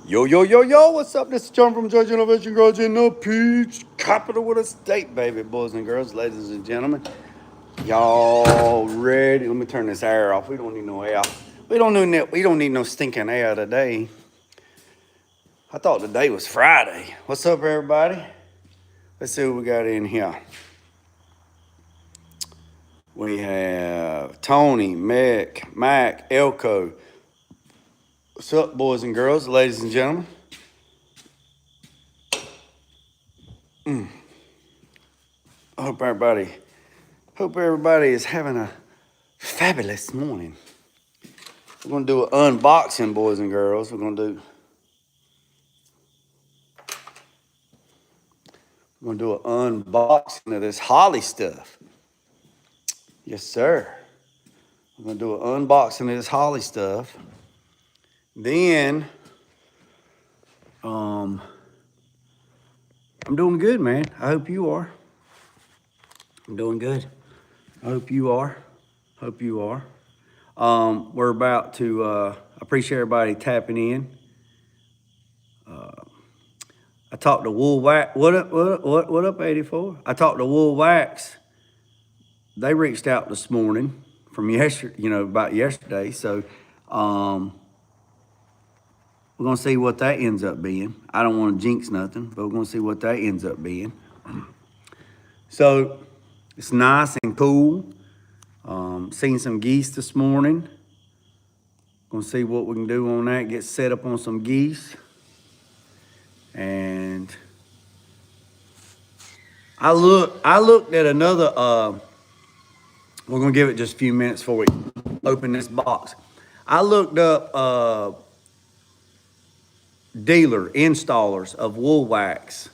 Yo, yo, yo, yo, what's up? This is John from Georgia Innovation Garage in the Peach Capital of the state, baby, boys and girls, ladies and gentlemen. Y'all ready? Let me turn this air off. We don't need no air. We don't need no stinking air today. I thought today was Friday. What's up, everybody? Let's see what we got in here. We have Tony, Mac, Elko. What's up, boys and girls, ladies and gentlemen? I hope everybody is having a fabulous morning. We're gonna do an unboxing, boys and girls. We're gonna do an unboxing of this Holly stuff. Yes, sir. We're gonna do an unboxing of this Holly stuff. Then, I'm doing good, man. I hope you are. I'm doing good. I hope you are. We're about to, appreciate everybody tapping in. I talked to Woolwax. What up, 84? I talked to Woolwax. They reached out this morning from about yesterday. So, we're going to see what that ends up being. I don't want to jinx nothing, but we're going to see what that ends up being. So, it's nice and cool. Seen some geese this morning. Gonna see what we can do on that. Get set up on some geese. And I looked at another, we're gonna give it just a few minutes before we open this box. I looked up dealer installers of Woolwax.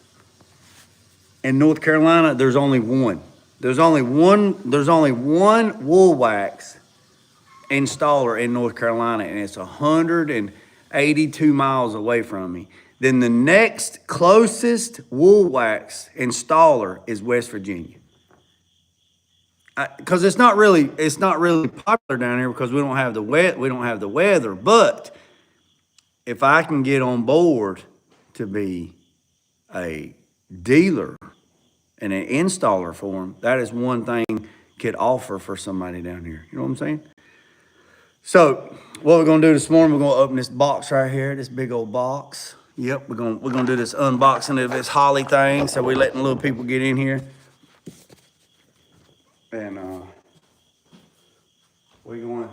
In North Carolina, there's only one. There's only one Woolwax installer in North Carolina, and it's 182 miles away from me. Then the next closest Woolwax installer is West Virginia. Because it's not really popular down here because we don't have the weather. But if I can get on board to be a dealer and an installer for them, that is one thing could offer for somebody down here. You know what I'm saying? So what we're gonna do this morning, we're gonna open this box right here, this big old box. Yep, we're gonna do this unboxing of this Holly thing. So we're letting little people get in here. And we're going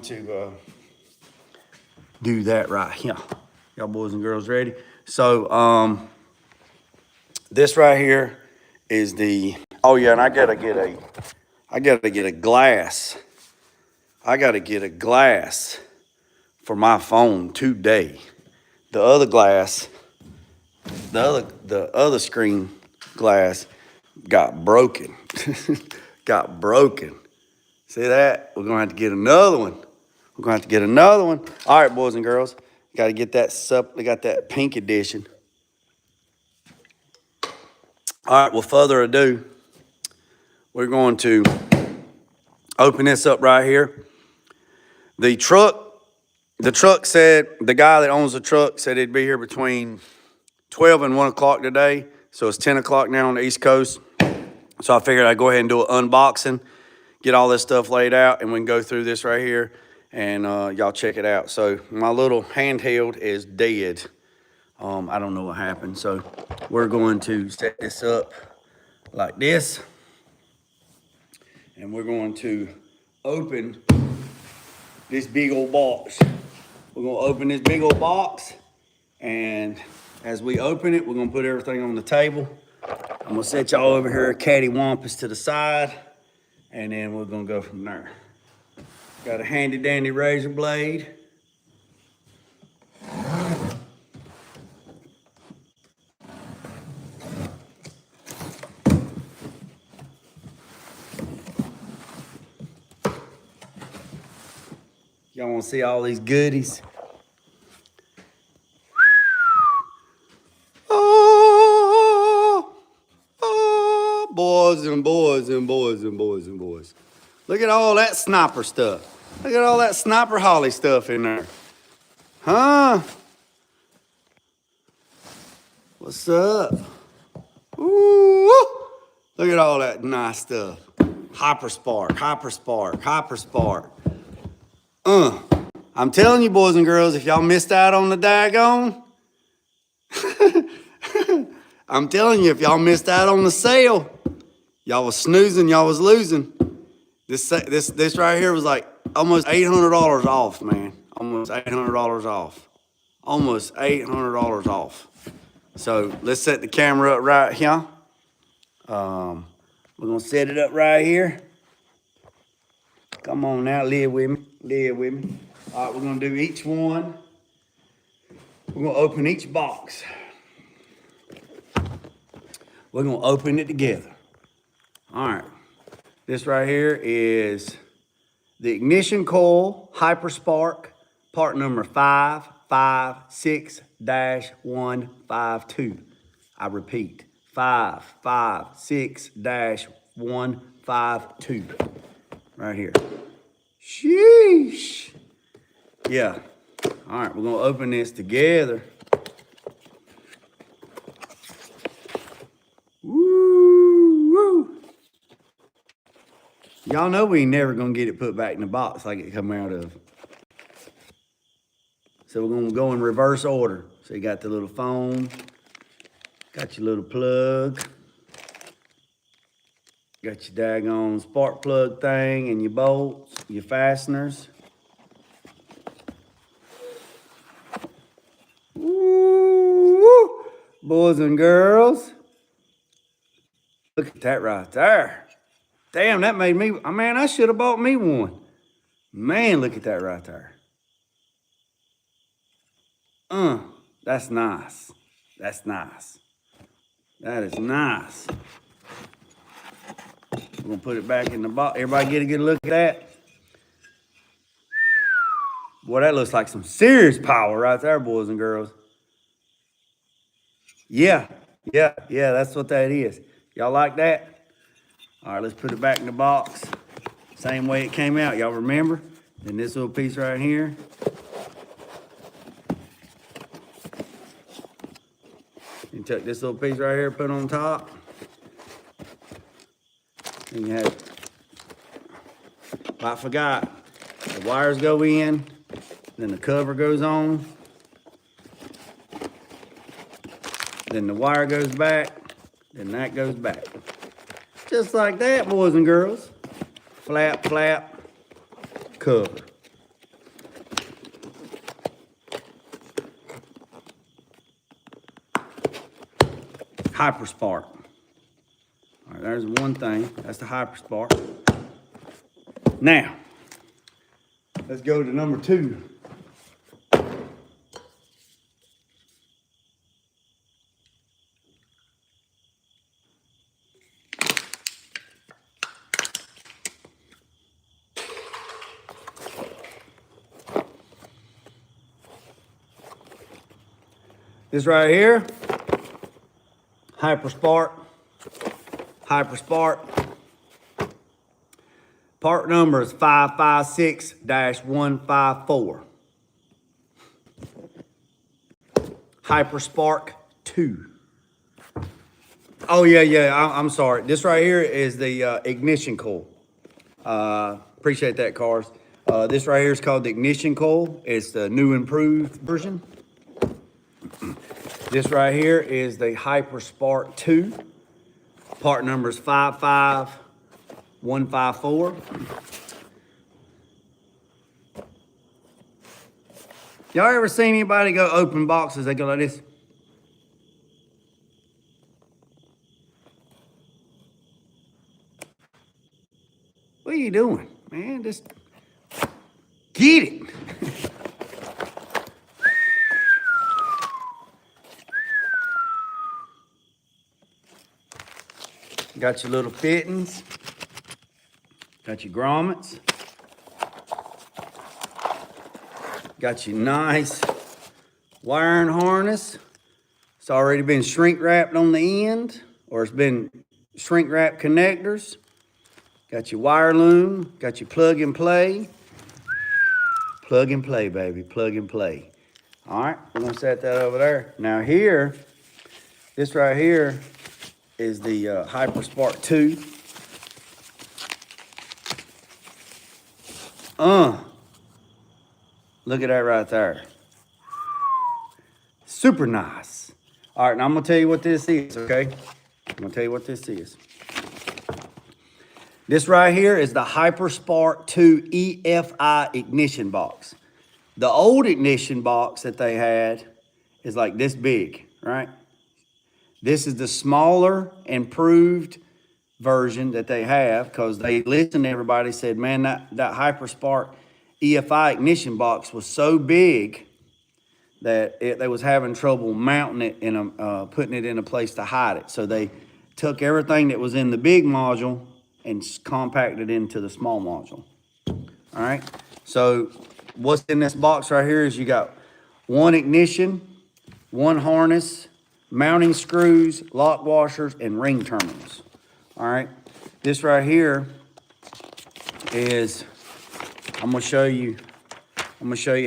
to do that right here. Y'all boys and girls ready? So this right here is the, oh yeah, and I gotta get a glass. I gotta get a glass for my phone today. The other glass, the other screen glass got broken. Got broken. See that? We're gonna have to get another one. All right, boys and girls. Got to get that we got that pink edition. All right, without further ado, we're going to open this up right here. The truck said, the guy that owns the truck said he'd be here between 12 and 1 o'clock today. So it's 10 o'clock now on the East Coast. So I figured I'd go ahead and do an unboxing, get all this stuff laid out, and we can go through this right here. And y'all check it out. So my little handheld is dead. I don't know what happened. So we're going to set this up like this. And we're going to open this big old box. We're going to open this big old box. And as we open it, we're going to put everything on the table. I'm going to set y'all over here cattywampus to the side. And then we're going to go from there. Got a handy dandy razor blade. Y'all want to see all these goodies? Boys and boys and boys and boys and boys. Look at all that sniper stuff. Look at all that Sniper Holly stuff in there. Huh? What's up? Ooh, look at all that nice stuff. Hyperspark, Hyperspark, Hyperspark. I'm telling you, boys and girls, if y'all missed out on the daggone, I'm telling you, if y'all missed out on the sale, y'all was snoozing, y'all was losing. This right here was like almost $800 off, man. Almost $800 off. Almost $800 off. So let's set the camera up right here. We're gonna set it up right here. Come on now, live with me, live with me. All right, we're gonna do each one. We're gonna open each box. We're gonna open it together. All right, this right here is the ignition coil Hyperspark, part number 556-152. I repeat, 556-152. Right here. Sheesh. Yeah. All right, we're gonna open this together. Woo! Y'all know we ain't never gonna get it put back in the box like it come out of. So we're gonna go in reverse order. So you got the little phone, got your little plug, got your daggone spark plug thing and your bolts, your fasteners. Woo! Boys and girls. Look at that right there. Damn, that made me, man, I should have bought me one. Man, look at that right there. That's nice. That's nice. That is nice. We're gonna put it back in the box. Everybody get a good look at that. Boy, that looks like some serious power right there, boys and girls. Yeah, that's what that is. Y'all like that? All right, let's put it back in the box. Same way it came out, y'all remember? Then this little piece right here. You took this little piece right here, put on top. And you have, I forgot, the wires go in, then the cover goes on. Then the wire goes back, then that goes back. Just like that, boys and girls. Flap, flap, cover. Hyperspark. All right, there's one thing. That's the Hyperspark. Now, let's go to number 2. This right here, Hyperspark. Part number is 556-154. Hyperspark 2. Oh, yeah, I'm sorry. This right here is the ignition coil. Appreciate that, cars. This right here is called the ignition coil. It's the new improved version. This right here is the Hyperspark 2. Part number is 55154. Y'all ever seen anybody go open boxes? They go like this. What are you doing, man? Just get it. Got your little fittings. Got your grommets. Got your nice wiring harness. It's already been shrink wrapped on the end, or it's been shrink wrap connectors. Got your wire loom. Got your plug and play. Plug and play, baby, plug and play. All right, we're gonna set that over there. Now here, this right here is the Hyper Spark 2. Look at that right there. Super nice. All right, now I'm gonna tell you what this is, okay? I'm gonna tell you what this is. This right here is the Hyper Spark 2 EFI ignition box. The old ignition box that they had is like this big, right? This is the smaller, improved version that they have because they listened to everybody, said, man, that Hyper Spark EFI ignition box was so big that they was having trouble mounting it and putting it in a place to hide it. So they took everything that was in the big module and compacted it into the small module. All right. So what's in this box right here is you got one ignition, one harness, mounting screws, lock washers, and ring terminals. All right. This right here is, I'm gonna show you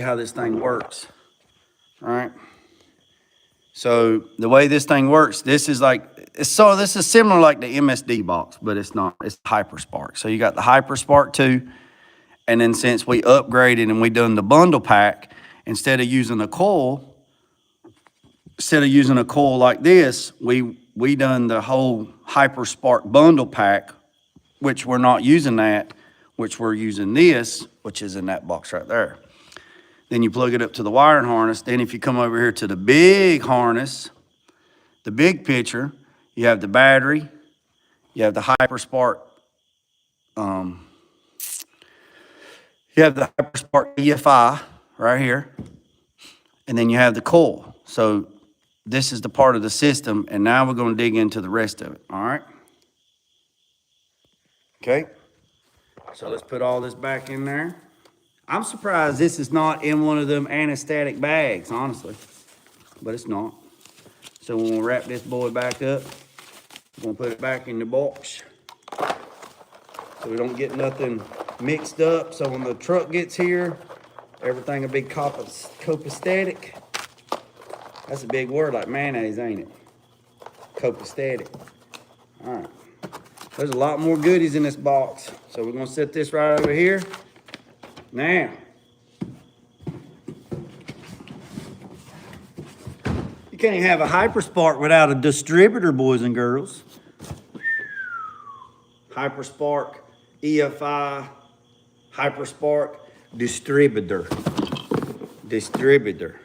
how this thing works. All right. So the way this thing works, this is similar like the MSD box, but it's not. It's Hyper Spark. So you got the Hyper Spark 2, and then since we upgraded and we done the bundle pack, instead of using a coil like this, we done the whole Hyper Spark bundle pack, which we're not using that, which we're using this, which is in that box right there. Then you plug it up to the wiring harness. Then if you come over here to the big harness, the big picture, you have the battery, you have the Hyper Spark, you have the Hyper Spark EFI right here, and then you have the coil. So this is the part of the system, and now we're going to dig into the rest of it, all right? Okay, so let's put all this back in there. I'm surprised this is not in one of them anesthetic bags, honestly, but it's not. So we're gonna wrap this boy back up. We're gonna put it back in the box so we don't get nothing mixed up. So when the truck gets here, everything will be copacetic. That's a big word, like mayonnaise, ain't it? Copacetic. All right. There's a lot more goodies in this box. So we're gonna set this right over here. Now, you can't have a Hyper Spark without a distributor, boys and girls. Hyper Spark, EFI, Hyper Spark, distributor. Distributor.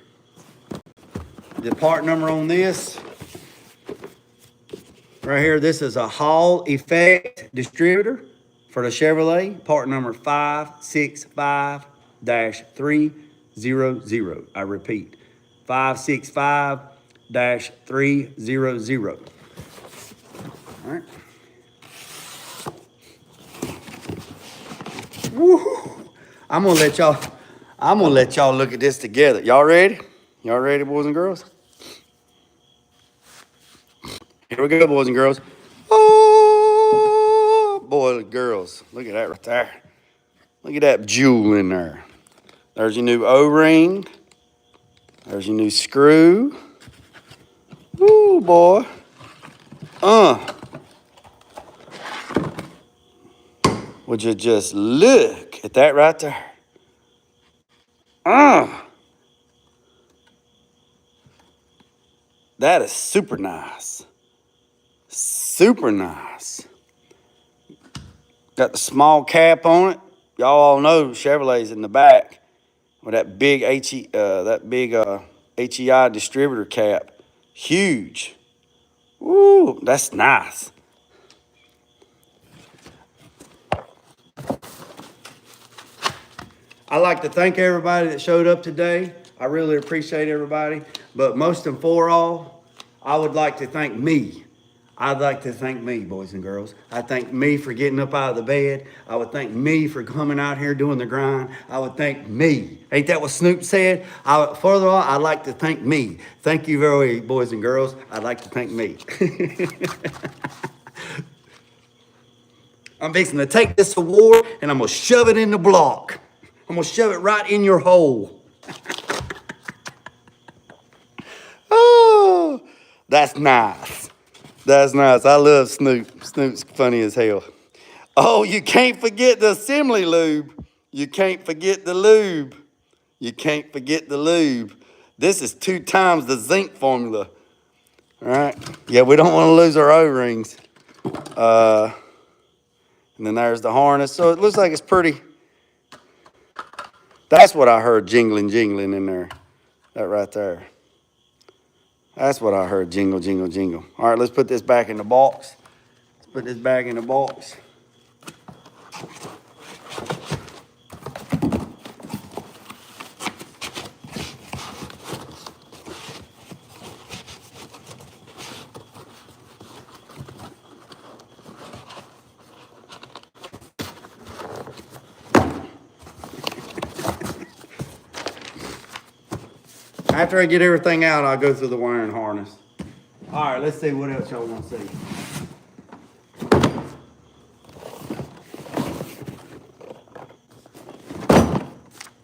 The part number on this, right here, this is a Hall Effect distributor for the Chevrolet, part number 565-300. I repeat, 565-300. All right. Woo! I'm gonna let y'all look at this together. Y'all ready? Y'all ready, boys and girls? Here we go, boys and girls. Oh, boys and girls. Look at that right there. Look at that jewel in there. There's your new O-ring. There's your new screw. Woo, boy. Would you just look at that right there? That is super nice. Super nice. Got the small cap on it. Y'all all know Chevrolet's in the back with that big HEI distributor cap. Huge. Woo, that's nice. I'd like to thank everybody that showed up today. I really appreciate everybody. But most and for all, I would like to thank me. I'd like to thank me, boys and girls. I thank me for getting up out of the bed. I would thank me for coming out here doing the grind. I would thank me. Ain't that what Snoop said? Further on, I'd like to thank me. Thank you very much, boys and girls. I'd like to thank me. I'm fixing to take this award and I'm going to shove it in the block. I'm gonna shove it right in your hole. Oh, that's nice. That's nice. I love Snoop. Snoop's funny as hell. Oh, you can't forget the assembly lube. You can't forget the lube. You can't forget the lube. This is 2 times the zinc formula. All right. Yeah, we don't want to lose our O-rings. And then there's the harness. So it looks like it's pretty. That's what I heard jingling in there. That right there. That's what I heard, jingle, jingle, jingle. All right, let's put this back in the box. Let's put this back in the box. After I get everything out, I'll go through the wiring harness. All right, let's see what else y'all want to see.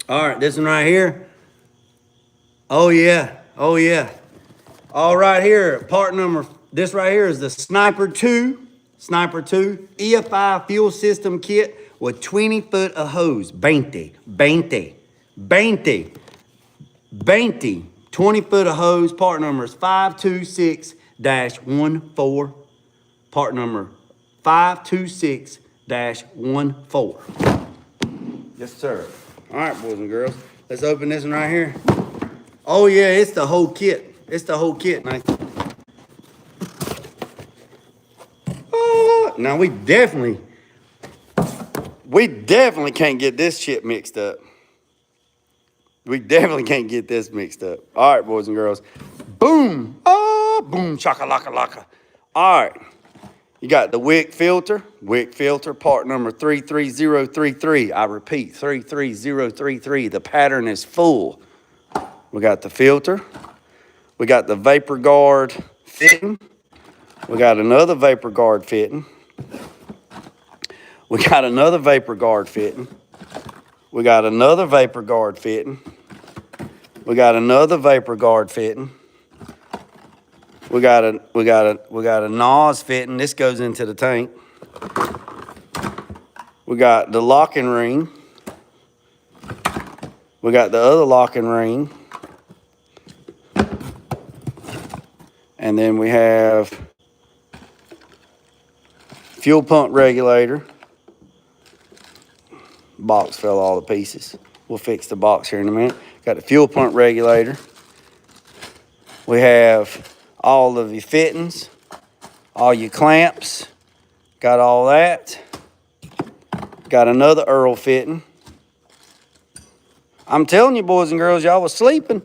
All right, this one right here. Oh yeah, oh yeah. All right here, part number, this right here is the Sniper 2 EFI fuel system kit with 20 foot of hose. 20 foot of hose. Part number is 526-14. Part number 526-14. Yes, sir. All right, boys and girls. Let's open this one right here. Oh, yeah, it's the whole kit. It's the whole kit, Nathan. Now, we definitely can't get this shit mixed up. We definitely can't get this mixed up. All right, boys and girls. Boom. Oh, boom, chaka-laka-laka. All right. You got the wick filter, part number 33033. I repeat, 33033. The pattern is full. We got the filter. We got the vapor guard fitting. We got another vapor guard fitting. We got another vapor guard fitting. We got another vapor guard fitting. We got another vapor guard fitting. We got a NOS fitting. This goes into the tank. We got the locking ring. We got the other locking ring. And then we have fuel pump regulator. Box fell all to pieces. We'll fix the box here in a minute. Got the fuel pump regulator. We have all of your fittings, all your clamps. Got all that. Got another Earl fitting. I'm telling you, boys and girls, y'all was sleeping.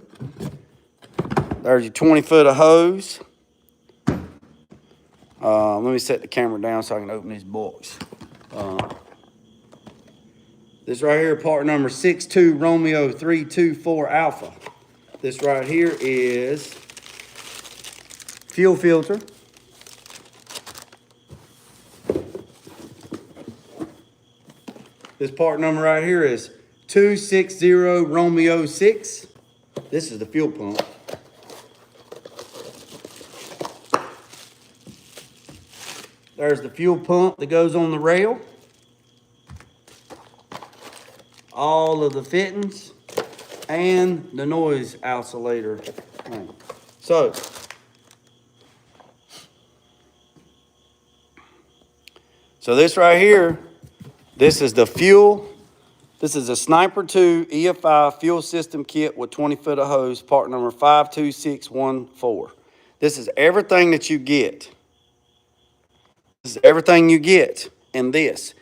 There's your 20 foot of hose. Let me set the camera down so I can open this box. This right here, part number 62 Romeo 324 Alpha. This right here is fuel filter. This part number right here is 260 Romeo 6. This is the fuel pump. There's the fuel pump that goes on the rail. All of the fittings and the noise oscillator. So this right here, this is the fuel. This is a Sniper 2 EFI fuel system kit with 20 foot of hose, part number 52614. This is everything that you get. This is everything you get in this.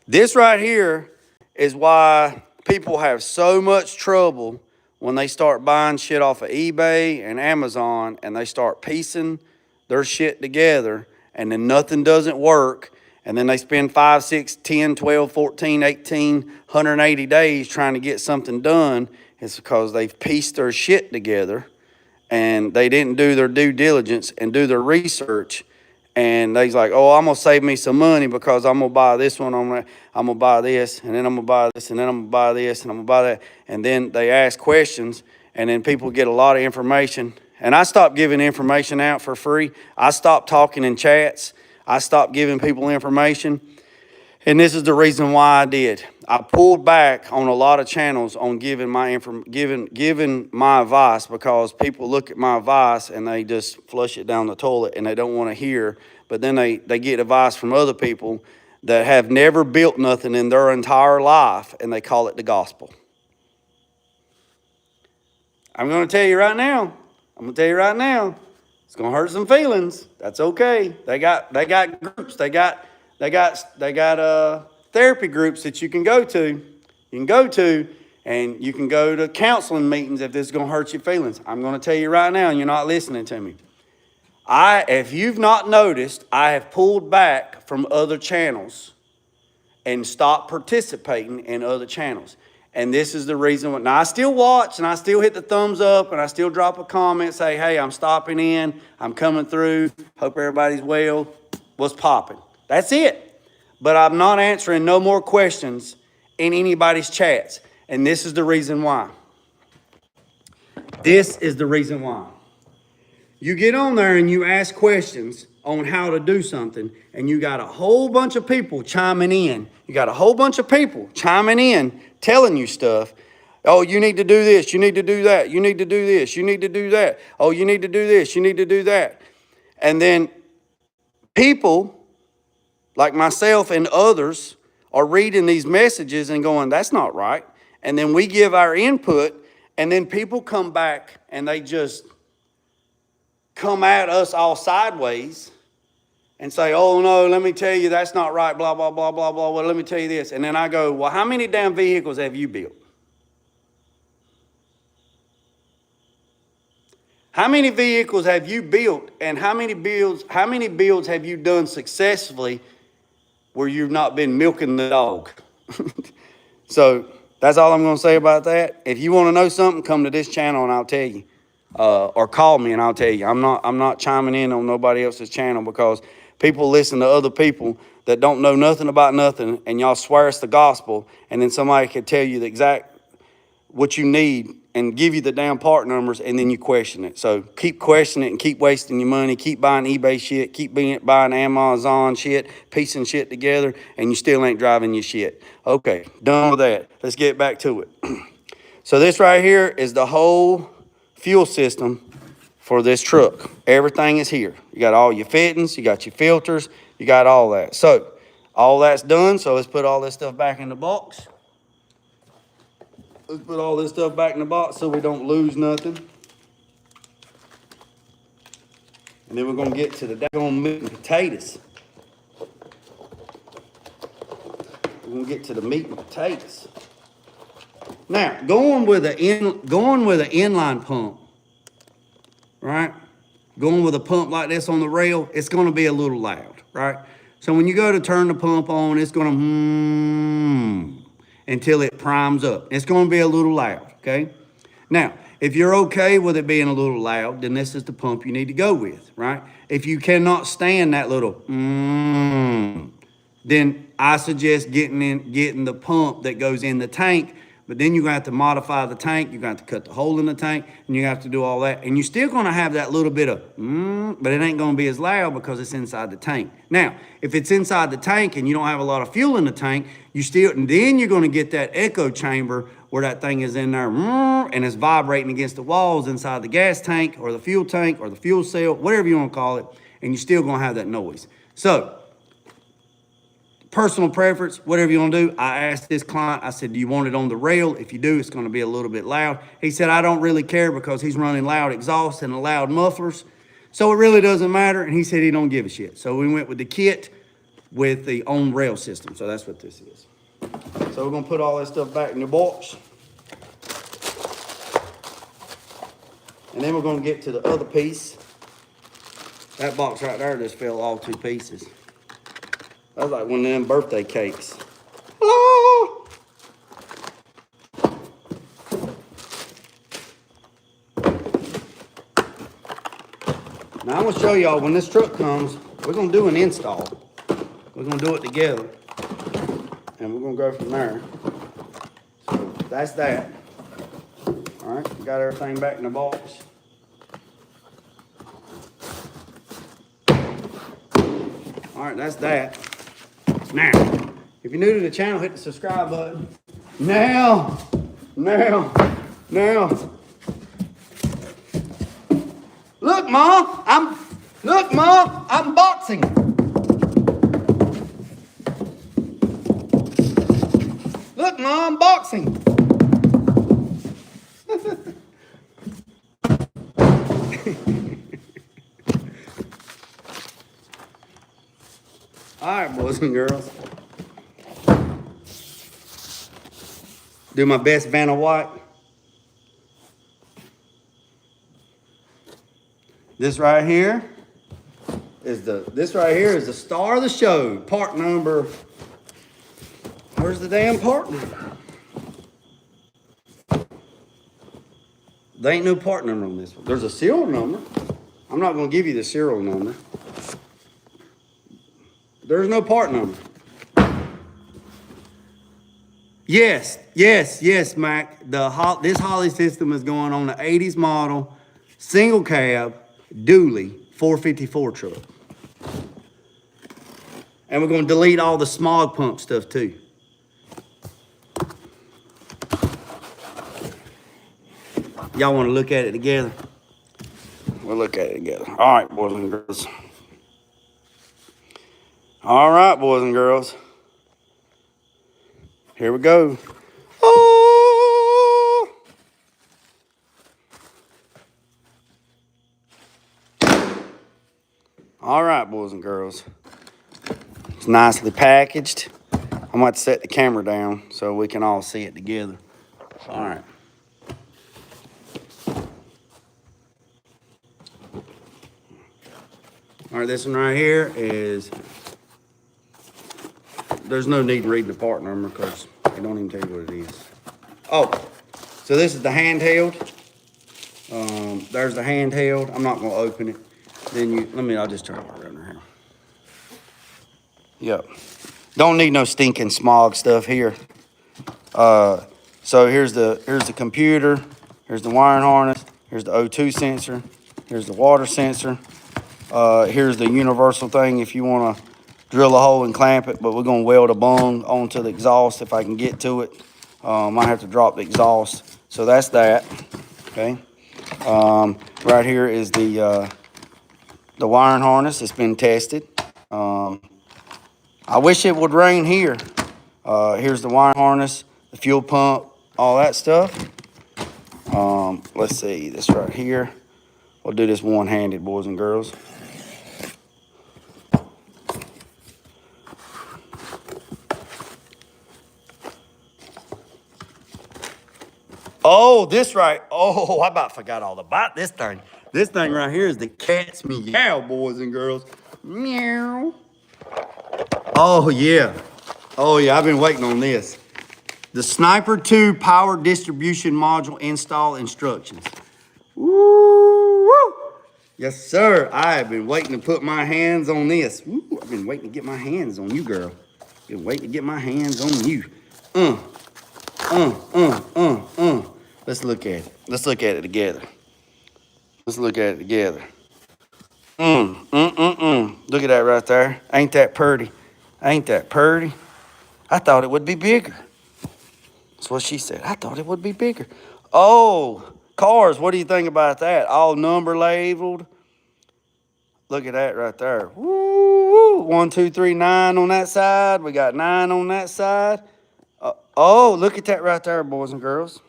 This right here is why people have so much trouble when they start buying shit off of eBay and Amazon and they start piecing their shit together and then nothing doesn't work. And then they spend 5, 6, 10, 12, 14, 18, 180 days trying to get something done. It's because they've pieced their shit together and they didn't do their due diligence and do their research. And they's like, oh, I'm going to save me some money because I'm going to buy this one. I'm going to buy this, and then I'm going to buy this, and then I'm going to buy this, and I'm going to buy that. And then they ask questions, and then people get a lot of information. And I stopped giving information out for free. I stopped talking in chats. I stopped giving people information. And this is the reason why I did. I pulled back on a lot of channels on giving my giving my advice, because people look at my advice and they just flush it down the toilet and they don't want to hear. But then they get advice from other people that have never built nothing in their entire life, and they call it the gospel. I'm going to tell you right now. It's going to hurt some feelings. That's okay. They got groups. They got therapy groups that you can go to. And you can go to counseling meetings if this is going to hurt your feelings. I'm going to tell you right now, and you're not listening to me. If you've not noticed, I have pulled back from other channels and stopped participating in other channels. And this is the reason why. Now, I still watch, and I still hit the thumbs up, and I still drop a comment, say, hey, I'm stopping in, I'm coming through, hope everybody's well, what's popping? That's it. But I'm not answering no more questions in anybody's chats. And this is the reason why. You get on there and you ask questions on how to do something, and you got a whole bunch of people chiming in. Telling you stuff. Oh, you need to do this. You need to do that. You need to do this. You need to do that. Oh, you need to do this. You need to do that. And then people like myself and others are reading these messages and going, that's not right. And then we give our input, and then people come back and they just come at us all sideways and say, oh, no, let me tell you, that's not right, blah, blah, blah, blah, blah. Well, let me tell you this. And then I go, well, how many damn vehicles have you built? How many vehicles have you built, and how many builds have you done successfully where you've not been milking the dog? So that's all I'm going to say about that. If you want to know something, come to this channel and I'll tell you. Or call me and I'll tell you. I'm not chiming in on nobody else's channel, because people listen to other people that don't know nothing about nothing, and y'all swear it's the gospel, and then somebody could tell you the exact what you need and give you the damn part numbers, and then you question it. So keep questioning it and keep wasting your money. Keep buying eBay shit. Keep buying Amazon shit, piecing shit together, and you still ain't driving your shit. Okay, done with that. Let's get back to it. So this right here is the whole fuel system for this truck. Everything is here. You got all your fittings, you got your filters, you got all that. So all that's done. So let's put all this stuff back in the box. Let's put all this stuff back in the box so we don't lose nothing. And then we're going to get to the daggone meat and potatoes. We're going to get to the meat and potatoes. Now, going with an inline pump, right? Going with a pump like this on the rail, it's going to be a little loud, right? So when you go to turn the pump on, it's going to until it primes up. It's going to be a little loud, okay? Now, if you're okay with it being a little loud, then this is the pump you need to go with, right? If you cannot stand that little then I suggest getting the pump that goes in the tank. But then you're going to have to modify the tank. You're going to have to cut the hole in the tank, and you have to do all that. And you're still going to have that little bit of but it ain't going to be as loud because it's inside the tank. Now, if it's inside the tank and you don't have a lot of fuel in the tank, and then you're going to get that echo chamber where that thing is in there and it's vibrating against the walls inside the gas tank or the fuel cell, whatever you want to call it, and you're still going to have that noise. So, personal preference, whatever you want to do. I asked this client, I said, do you want it on the rail? If you do, it's going to be a little bit loud. He said, I don't really care because he's running loud exhaust and loud mufflers. So it really doesn't matter. And he said he don't give a shit. So we went with the kit with the on-rail system. So that's what this is. So we're going to put all that stuff back in the box. And then we're going to get to the other piece. That box right there just fell all to pieces. That was like one of them birthday cakes. Oh! Now I'm gonna show y'all when this truck comes, we're gonna do an install. We're gonna do it together. And we're gonna go from there. So that's that. All right, we got everything back in the box. All right, that's that. Now, if you're new to the channel, hit the subscribe button. Now. Look, Mom, I'm boxing. Look, Mom, boxing. All right, boys and girls. Do my best Vanna White. This right here is the star of the show. Part number. Where's the damn part number? There ain't no part number on this one. There's a serial number. I'm not going to give you the serial number. There's no part number. Yes, Mac. This Holly system is going on the 80s model, single cab, dually, 454 truck. And we're going to delete all the smog pump stuff too. Y'all want to look at it together? We'll look at it together. All right, boys and girls. All right, boys and girls. Here we go. Oh! All right, boys and girls. It's nicely packaged. I'm going to set the camera down so we can all see it together. All right. All right, this one right here is, there's no need to read the part number because it don't even tell you what it is. Oh, so this is the handheld. There's the handheld. I'm not gonna open it. Then I'll just turn it around here. Yep. Don't need no stinking smog stuff here. So here's the computer. Here's the wiring harness. Here's the O2 sensor. Here's the water sensor. Here's the universal thing if you want to drill a hole and clamp it, but we're going to weld a bung onto the exhaust if I can get to it. Might have to drop the exhaust. So that's that, okay? Right here is the wiring harness. It's been tested. I wish it would rain here. Here's the wiring harness, the fuel pump, all that stuff. Let's see, this right here. We'll do this one-handed, boys and girls. Oh, this right. Oh, I about forgot all about this thing. This thing right here is the cat's meow, boys and girls. Meow. Oh, yeah. Oh, yeah, I've been waiting on this. The Sniper 2 Power Distribution Module Install Instructions. Woo! Yes, sir. I have been waiting to put my hands on this. Woo, I've been waiting to get my hands on you, girl. Been waiting to get my hands on you. Let's look at it. Let's look at it together. Let's look at it together. Look at that right there. Ain't that pretty? Ain't that pretty? I thought it would be bigger. That's what she said. I thought it would be bigger. Oh, cars, what do you think about that? All number labeled. Look at that right there. Woo! 1, 2, 3, 9 on that side. We got 9 on that side. Oh, look at that right there, boys and girls.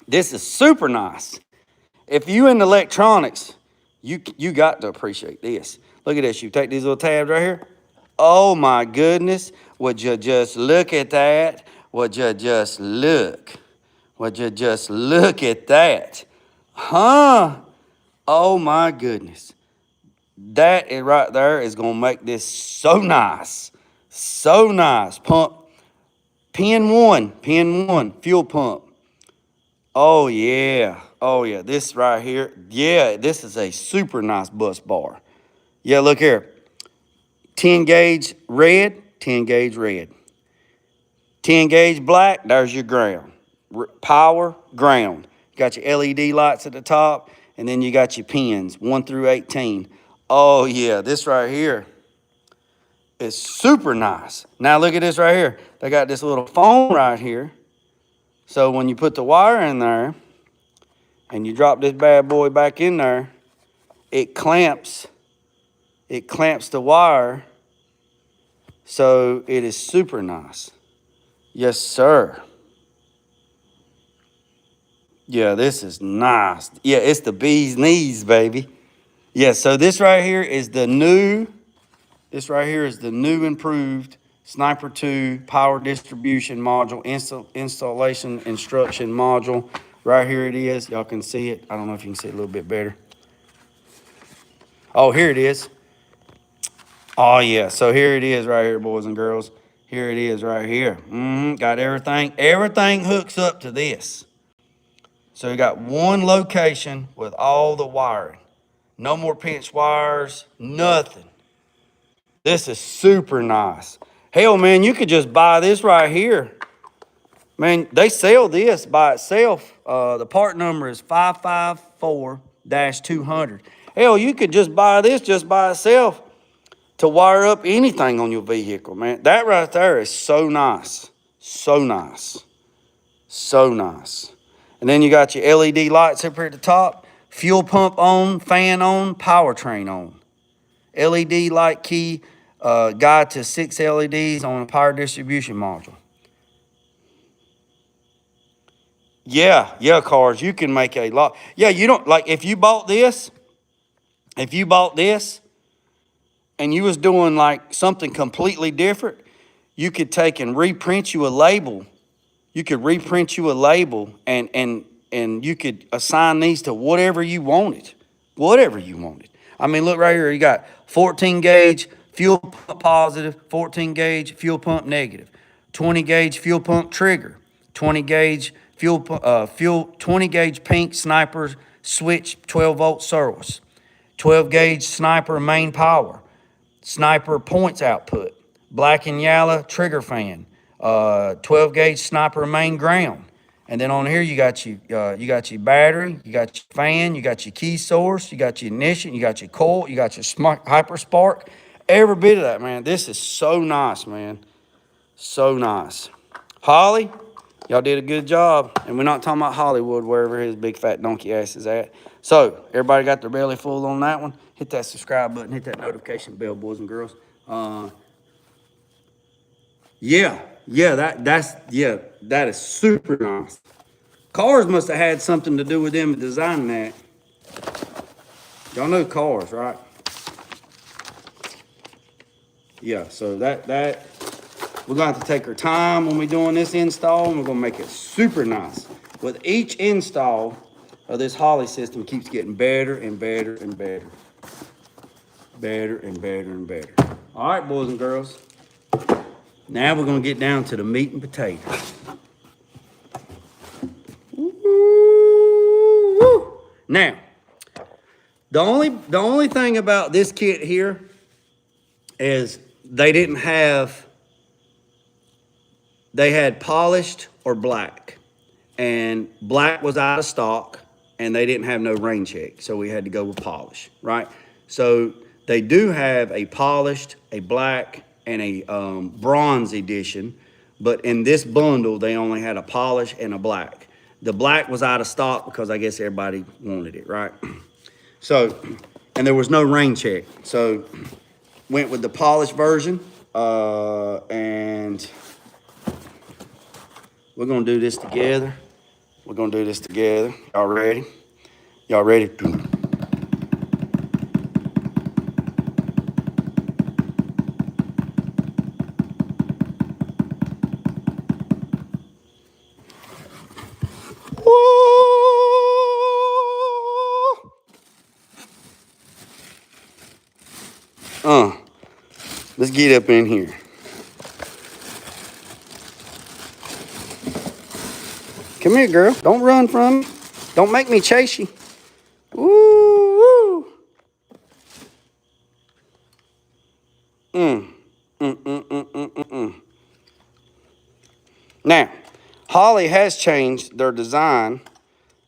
This is super nice. If you in electronics, you got to appreciate this. Look at this. You take these little tabs right here. Oh, my goodness. Would you just look at that? Would you just look? Would you just look at that? Huh? Oh, my goodness. That is right there is going to make this so nice. So nice. Pump. Pin one, fuel pump. Oh, yeah. Oh, yeah. This right here. Yeah, this is a super nice bus bar. Yeah, look here. 10 gauge red, 10 gauge red. 10 gauge black, there's your ground. Power, ground. You got your LED lights at the top, and then you got your pins, 1 through 18. Oh yeah, this right here is super nice. Now look at this right here. They got this little phone right here. So when you put the wire in there, and you drop this bad boy back in there, it clamps the wire. So it is super nice. Yes, sir. Yeah, this is nice. Yeah, it's the bee's knees, baby. Yeah, so this right here is the new improved Sniper 2 power distribution module, installation instruction module. Right here it is. Y'all can see it. I don't know if you can see it a little bit better. Oh, here it is. Oh, yeah. So here it is right here, boys and girls. Here it is right here. Got everything. Everything hooks up to this. So you got one location with all the wiring. No more pinch wires, nothing. This is super nice. Hell, man, you could just buy this right here. Man, they sell this by itself. The part number is 554-200. Hell, you could just buy this just by itself to wire up anything on your vehicle, man. That right there is so nice. So nice. So nice. And then you got your LED lights up here at the top. Fuel pump on, fan on, powertrain on. LED light key, guide to 6 LEDs on a power distribution module. Yeah, cars, you can make a lot. Yeah, you don't, like, if you bought this and you was doing like something completely different, you could take and reprint you a label. You could reprint you a label and you could assign these to whatever you wanted. Whatever you wanted. I mean, look right here. You got 14 gauge fuel pump positive, 14 gauge fuel pump negative, 20 gauge fuel pump trigger, 20 gauge 20 gauge pink sniper switch 12 volt service, 12 gauge sniper main power, sniper points output, black and yellow trigger fan, 12 gauge sniper main ground. And then on here you got your battery, you got your fan, you got your key source, you got your ignition, you got your coil, you got your hyper spark, every bit of that, man. This is so nice, man. So nice. Holly, y'all did a good job. And we're not talking about Hollywood, wherever his big fat donkey ass is at. So everybody got their belly full on that one. Hit that subscribe button, hit that notification bell, boys and girls. That is super nice. Cars must have had something to do with them designing that. Y'all know cars, right? Yeah, so that we're gonna have to take our time when we're doing this install, and we're gonna make it super nice. With each install of this Holley system, it keeps getting better and better and better. Better and better and better. All right, boys and girls. Now we're gonna get down to the meat and potatoes. Woo! Now, the only thing about this kit here is they had polished or black, and black was out of stock, and they didn't have no rain check, so we had to go with polish, right? So they do have a polished, a black, and a bronze edition, but in this bundle, they only had a polish and a black. The black was out of stock because I guess everybody wanted it, right? So, and there was no rain check. So, went with the polished version, and we're gonna do this together. Y'all ready? Y'all ready? Let's get up in here. Come here, girl. Don't run from me. Don't make me chase you. Woo, woo. Now, Holley has changed their design.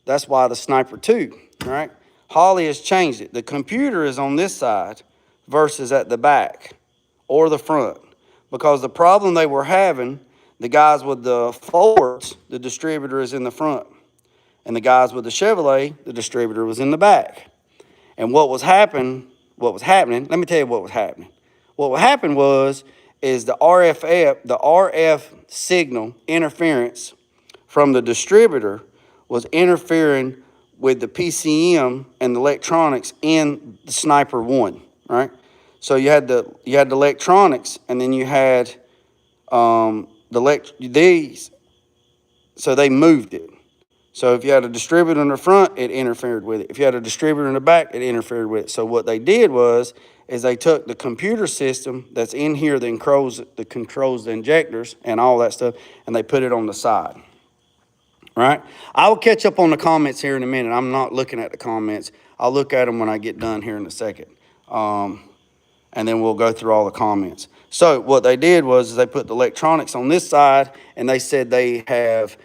That's why the Sniper 2, right? Holley has changed it. The computer is on this side versus at the back or the front, because the problem they were having, the guys with the Fords, the distributor is in the front, and the guys with the Chevrolet, the distributor was in the back. And what was happening, let me tell you what was happening. What happened is the RF signal interference from the distributor was interfering with the PCM and the electronics in the Sniper 1, right? So you had the electronics, and then you had these. So they moved it. So if you had a distributor in the front, it interfered with it. If you had a distributor in the back, it interfered with it. So what they did is they took the computer system that's in here that controls the injectors and all that stuff, and they put it on the side. Right? I will catch up on the comments here in a minute. I'm not looking at the comments. I'll look at them when I get done here in a second. And then we'll go through all the comments. So what they did was they put the electronics on this side, and they said they have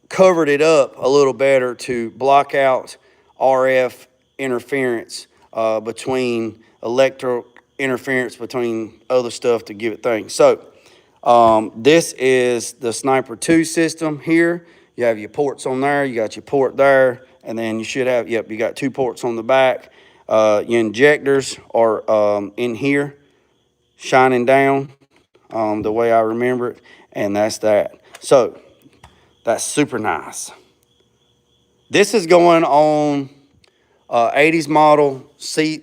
covered it up a little better to block out RF interference between electro interference between other stuff to give it things. So this is the Sniper 2 system here. You have your ports on there, you got your port there, and then you should have, you got 2 ports on the back. Your injectors are in here, shining down the way I remember it, and that's that. So that's super nice. This is going on 80s model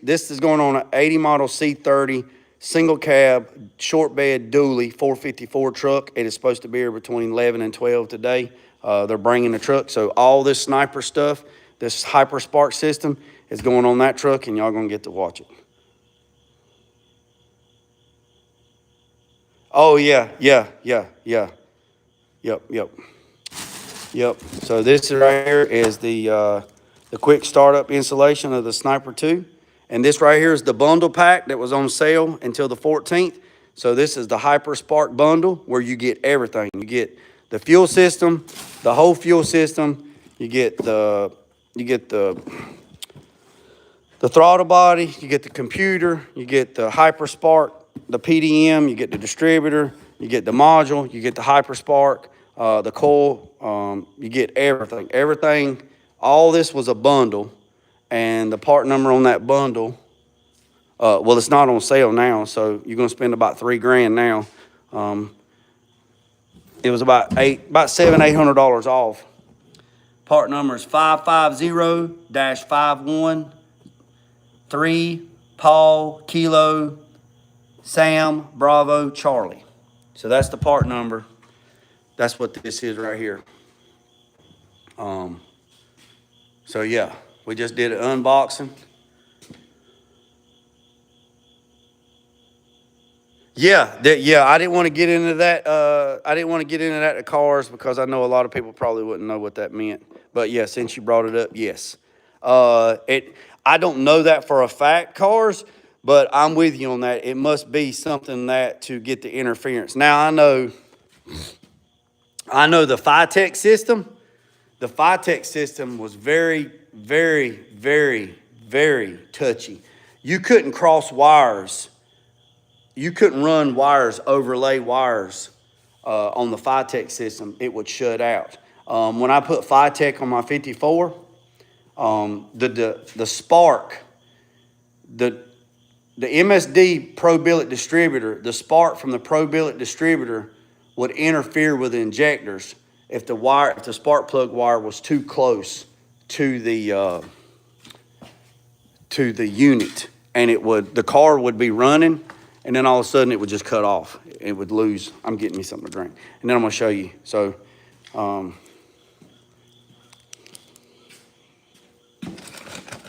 this is going on an 80 model C30 single cab short bed dually 454 truck. It is supposed to be here between 11 and 12 today. They're bringing the truck, so all this Sniper stuff, this Hyper Spark system, is going on that truck, and y'all gonna get to watch it. Oh yeah. Yep. So this right here is the quick startup installation of the Sniper 2. And this right here is the bundle pack that was on sale until the 14th. So this is the Hyper Spark bundle, where you get everything. You get the fuel system, the whole fuel system. You get the throttle body. You get the computer. You get the Hyper Spark, the PDM. You get the distributor. You get the module. You get the Hyper Spark, the coil. You get everything. Everything. All this was a bundle. And the part number on that bundle, well, it's not on sale now, so you're gonna spend about $3,000 now. It was about $800 off. Part number is 550-513 Paul Kilo Sam Bravo Charlie. So that's the part number. That's what this is right here. So yeah. We just did an unboxing. Yeah, I didn't want to get into that. I didn't want to get into that to cars, because I know a lot of people probably wouldn't know what that meant. But yeah, since you brought it up, yes. I don't know that for a fact, cars, but I'm with you on that. It must be something that to get the interference. Now I know the Phytech system. The Phytech system was very, very, very, very touchy. You couldn't cross wires. You couldn't run wires, overlay wires on the Phytech system. It would shut out. When I put Phytech on my 54, the spark, the MSD Pro Billet distributor, the spark from the Pro Billet distributor would interfere with the injectors if the spark plug wire was too close to the unit, and the car would be running, and then all of a sudden it would just cut off. It would lose. I'm getting me something to drink, and then I'm gonna show you. So,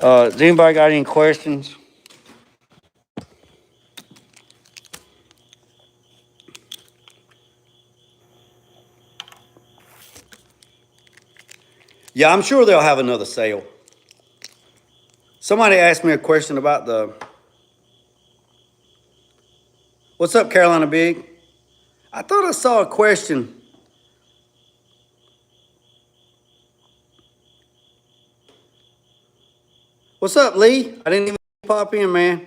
has anybody got any questions? Yeah, I'm sure they'll have another sale. Somebody asked me a question about what's up, Carolina Big? I thought I saw a question What's up, Lee? I didn't even pop in, man.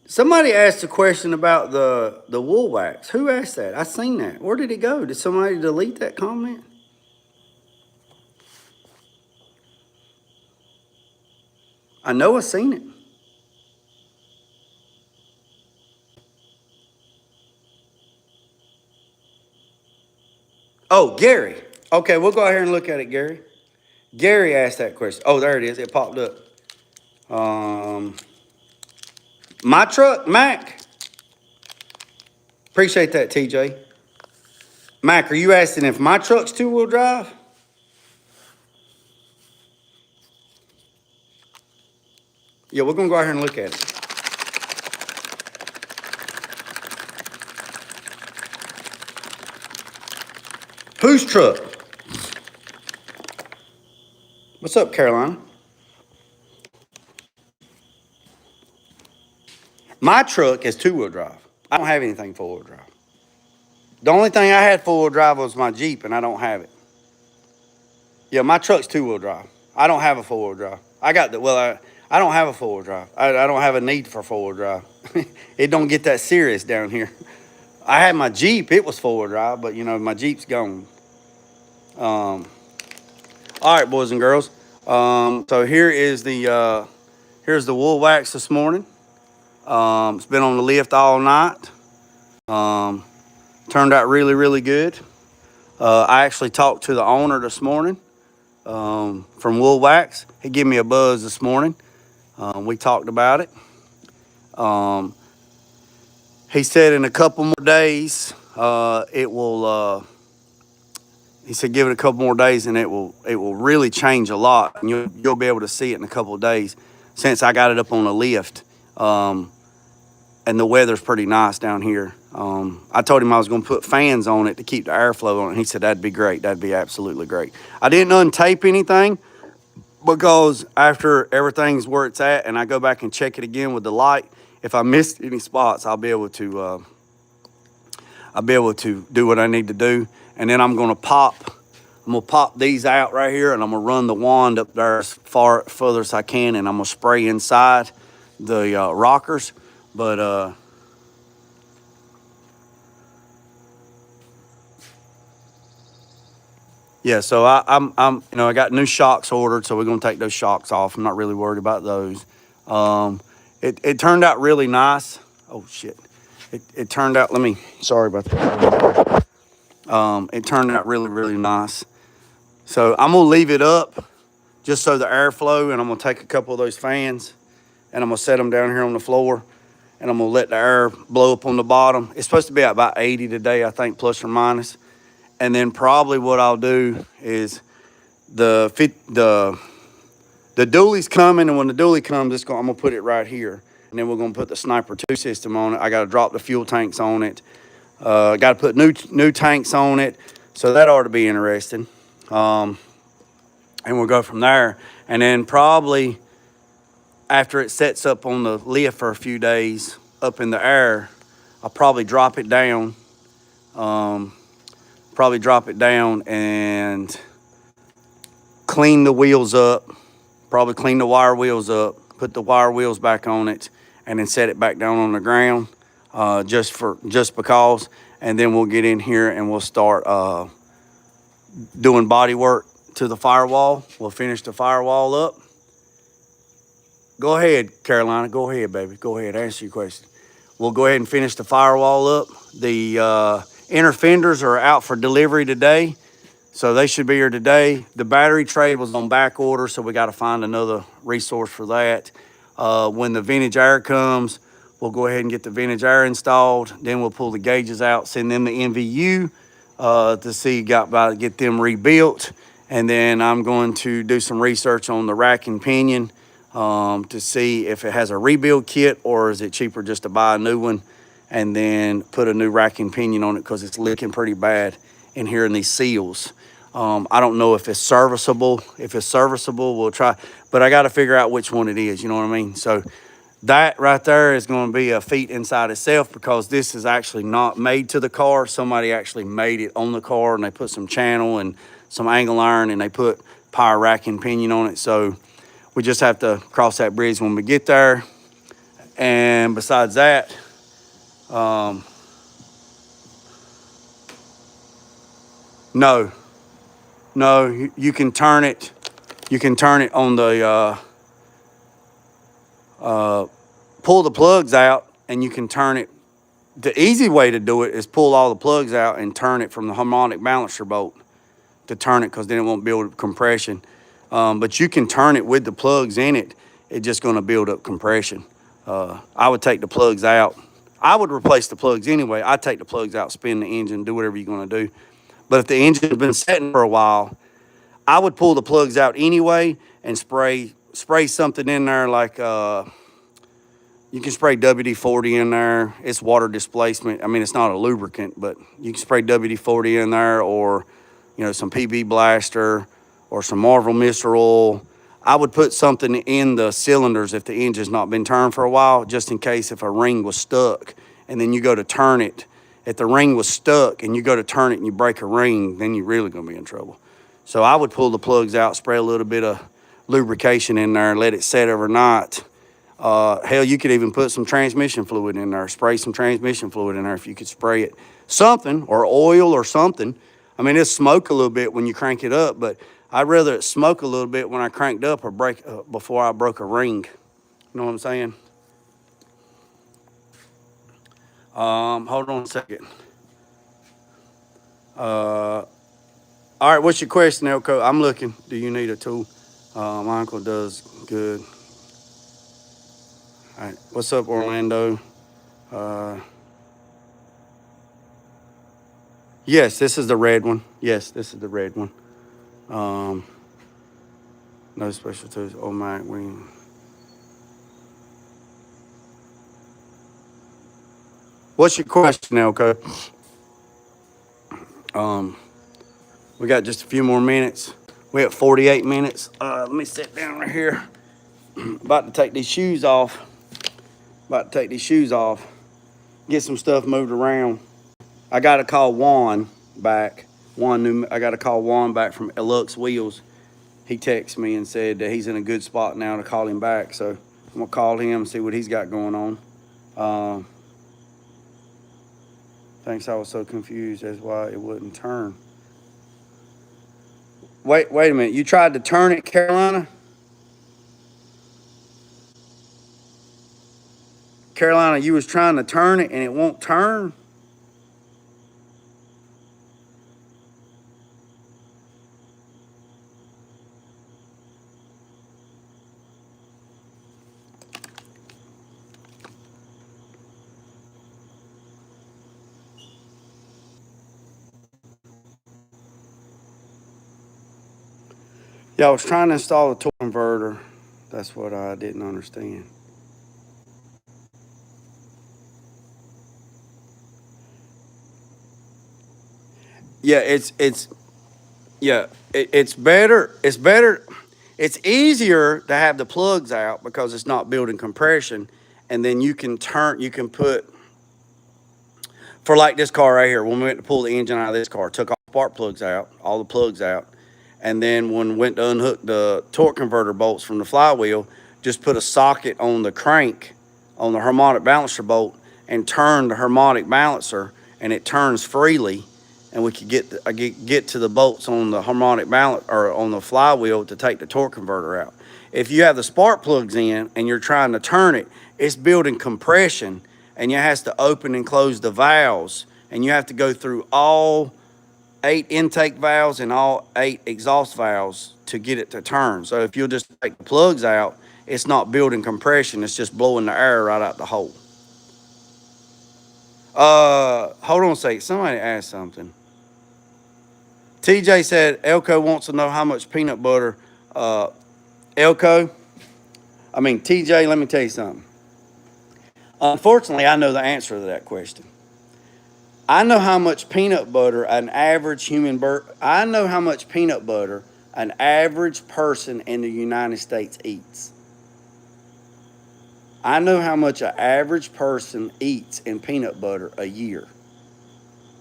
Somebody asked a question about the Woolwax. Who asked that? I seen that. Where did it go? Did somebody delete that comment? I know I seen it. Oh, Gary. Okay, we'll go out here and look at it, Gary. Gary asked that question. Oh, there it is. It popped up. My truck, Mac. Appreciate that, TJ. Mac, are you asking if my truck's two-wheel drive? Yeah, we're gonna go out here and look at it. Whose truck? What's up, Carolina? My truck is two-wheel drive. I don't have anything four-wheel drive. The only thing I had four-wheel drive was my Jeep, and I don't have it. Yeah, my truck's two-wheel drive. I don't have a four-wheel drive. I don't have a four-wheel drive. I don't have a need for four-wheel drive. It don't get that serious down here. I had my Jeep. It was four-wheel drive, but, my Jeep's gone. All right, boys and girls. So here's the Woolwax this morning. It's been on the lift all night. Turned out really, really good. I actually talked to the owner this morning from Woolwax. He gave me a buzz this morning. We talked about it. He said in a couple more days, it will. He said give it a couple more days and it will really change a lot. And you'll be able to see it in a couple of days since I got it up on the lift. And the weather's pretty nice down here. I told him I was going to put fans on it to keep the airflow on it. He said that'd be great. That'd be absolutely great. I didn't untape anything because after everything's where it's at and I go back and check it again with the light, if I missed any spots, I'll be able to do what I need to do. And then I'm going to pop these out right here, and I'm going to run the wand up there as further as I can, and I'm going to spray inside the rockers. But yeah, so I'm I got new shocks ordered, so we're gonna take those shocks off. I'm not really worried about those. It turned out really nice. Oh shit! It turned out. Sorry about that. It turned out really, really nice. So I'm gonna leave it up just so the airflow, and I'm gonna take a couple of those fans, and I'm gonna set them down here on the floor. And I'm gonna let the air blow up on the bottom. It's supposed to be at about 80 today, I think, plus or minus. And then probably what I'll do is the dually's coming, and when the dually comes, I'm gonna put it right here. And then we're gonna put the Sniper 2 system on it. I gotta drop the fuel tanks on it. Gotta put new tanks on it. So that ought to be interesting. And we'll go from there. And then probably after it sets up on the lift for a few days up in the air, I'll probably drop it down. And clean the wheels up. Probably clean the wire wheels up. Put the wire wheels back on it, and then set it back down on the ground, just because. And then we'll get in here and we'll start doing body work to the firewall. We'll finish the firewall up. Go ahead, Carolina. Go ahead, baby. Go ahead. Answer your question. We'll go ahead and finish the firewall up. The inner fenders are out for delivery today, so they should be here today. The battery tray was on back order, so we got to find another resource for that. When the vintage air comes, we'll go ahead and get the vintage air installed. Then we'll pull the gauges out, send them the NVU to see get them rebuilt. And then I'm going to do some research on the rack and pinion to see if it has a rebuild kit or is it cheaper just to buy a new one and then put a new rack and pinion on it because it's leaking pretty bad in here in these seals. I don't know if it's serviceable. If it's serviceable, we'll try, but I got to figure out which one it is. You know what I mean? So That right there is going to be a feat inside itself, because this is actually not made to the car. Somebody actually made it on the car, and they put some channel and some angle iron, and they put power rack and pinion on it. So we just have to cross that bridge when we get there. And besides that, no, you can turn it. You can turn it on the pull the plugs out, and you can turn it. The easy way to do it is pull all the plugs out and turn it from the harmonic balancer bolt to turn it, because then it won't build compression. But you can turn it with the plugs in it. It's just going to build up compression. I would take the plugs out. I would replace the plugs anyway. I'd take the plugs out, spin the engine, do whatever you're going to do. But if the engine's been sitting for a while, I would pull the plugs out anyway and spray something in there, like you can spray WD-40 in there. It's water displacement. I mean, it's not a lubricant, but you can spray WD-40 in there, or some PB Blaster, or some Marvel Mr. Oil. I would put something in the cylinders if the engine's not been turned for a while, just in case if a ring was stuck, and then you go to turn it. If the ring was stuck and you go to turn it and you break a ring, then you're really going to be in trouble. So I would pull the plugs out, spray a little bit of lubrication in there, let it set overnight. Hell, you could even put some transmission fluid in there, spray some transmission fluid in there if you could spray it. Something, or oil or something. I mean, it'll smoke a little bit when you crank it up, but I'd rather it smoke a little bit when I cranked up, or break before I broke a ring. You know what I'm saying? Hold on a second. All right, what's your question, Elko? I'm looking. Do you need a tool? My uncle does. Good. All right, what's up, Orlando? Yes, this is the red one. Yes, this is the red one. No special tools. Oh my, what's your question, Elko? We got just a few more minutes. We have 48 minutes. Let me sit down right here. About to take these shoes off. Get some stuff moved around. I got to call Juan back. I got to call Juan back from Lux Wheels. He texted me and said that he's in a good spot now to call him back. So I'm going to call him and see what he's got going on. Thanks, I was so confused as why it wouldn't turn. Wait a minute. You tried to turn it, Carolina? Carolina, you was trying to turn it and it won't turn? Yeah, I was trying to install a torque converter. That's what I didn't understand. Yeah, it's better. It's better. It's easier to have the plugs out because it's not building compression, and then you can put, for like this car right here, when we went to pull the engine out of this car, took all the spark plugs out, all the plugs out, and then when we went to unhook the torque converter bolts from the flywheel, just put a socket on the crank on the harmonic balancer bolt and turn the harmonic balancer, and it turns freely, and we could get to the bolts on the harmonic balance or on the flywheel to take the torque converter out. If you have the spark plugs in and you're trying to turn it, it's building compression, and you have to open and close the valves, and you have to go through all 8 intake valves and all 8 exhaust valves to get it to turn. So if you'll just take the plugs out, it's not building compression, it's just blowing the air right out the hole. Hold on a second. Somebody asked something. TJ said Elko wants to know how much peanut butter. TJ, let me tell you something. Unfortunately, I know the answer to that question. I know how much peanut butter an average person in the United States eats. I know how much an average person eats in peanut butter a year.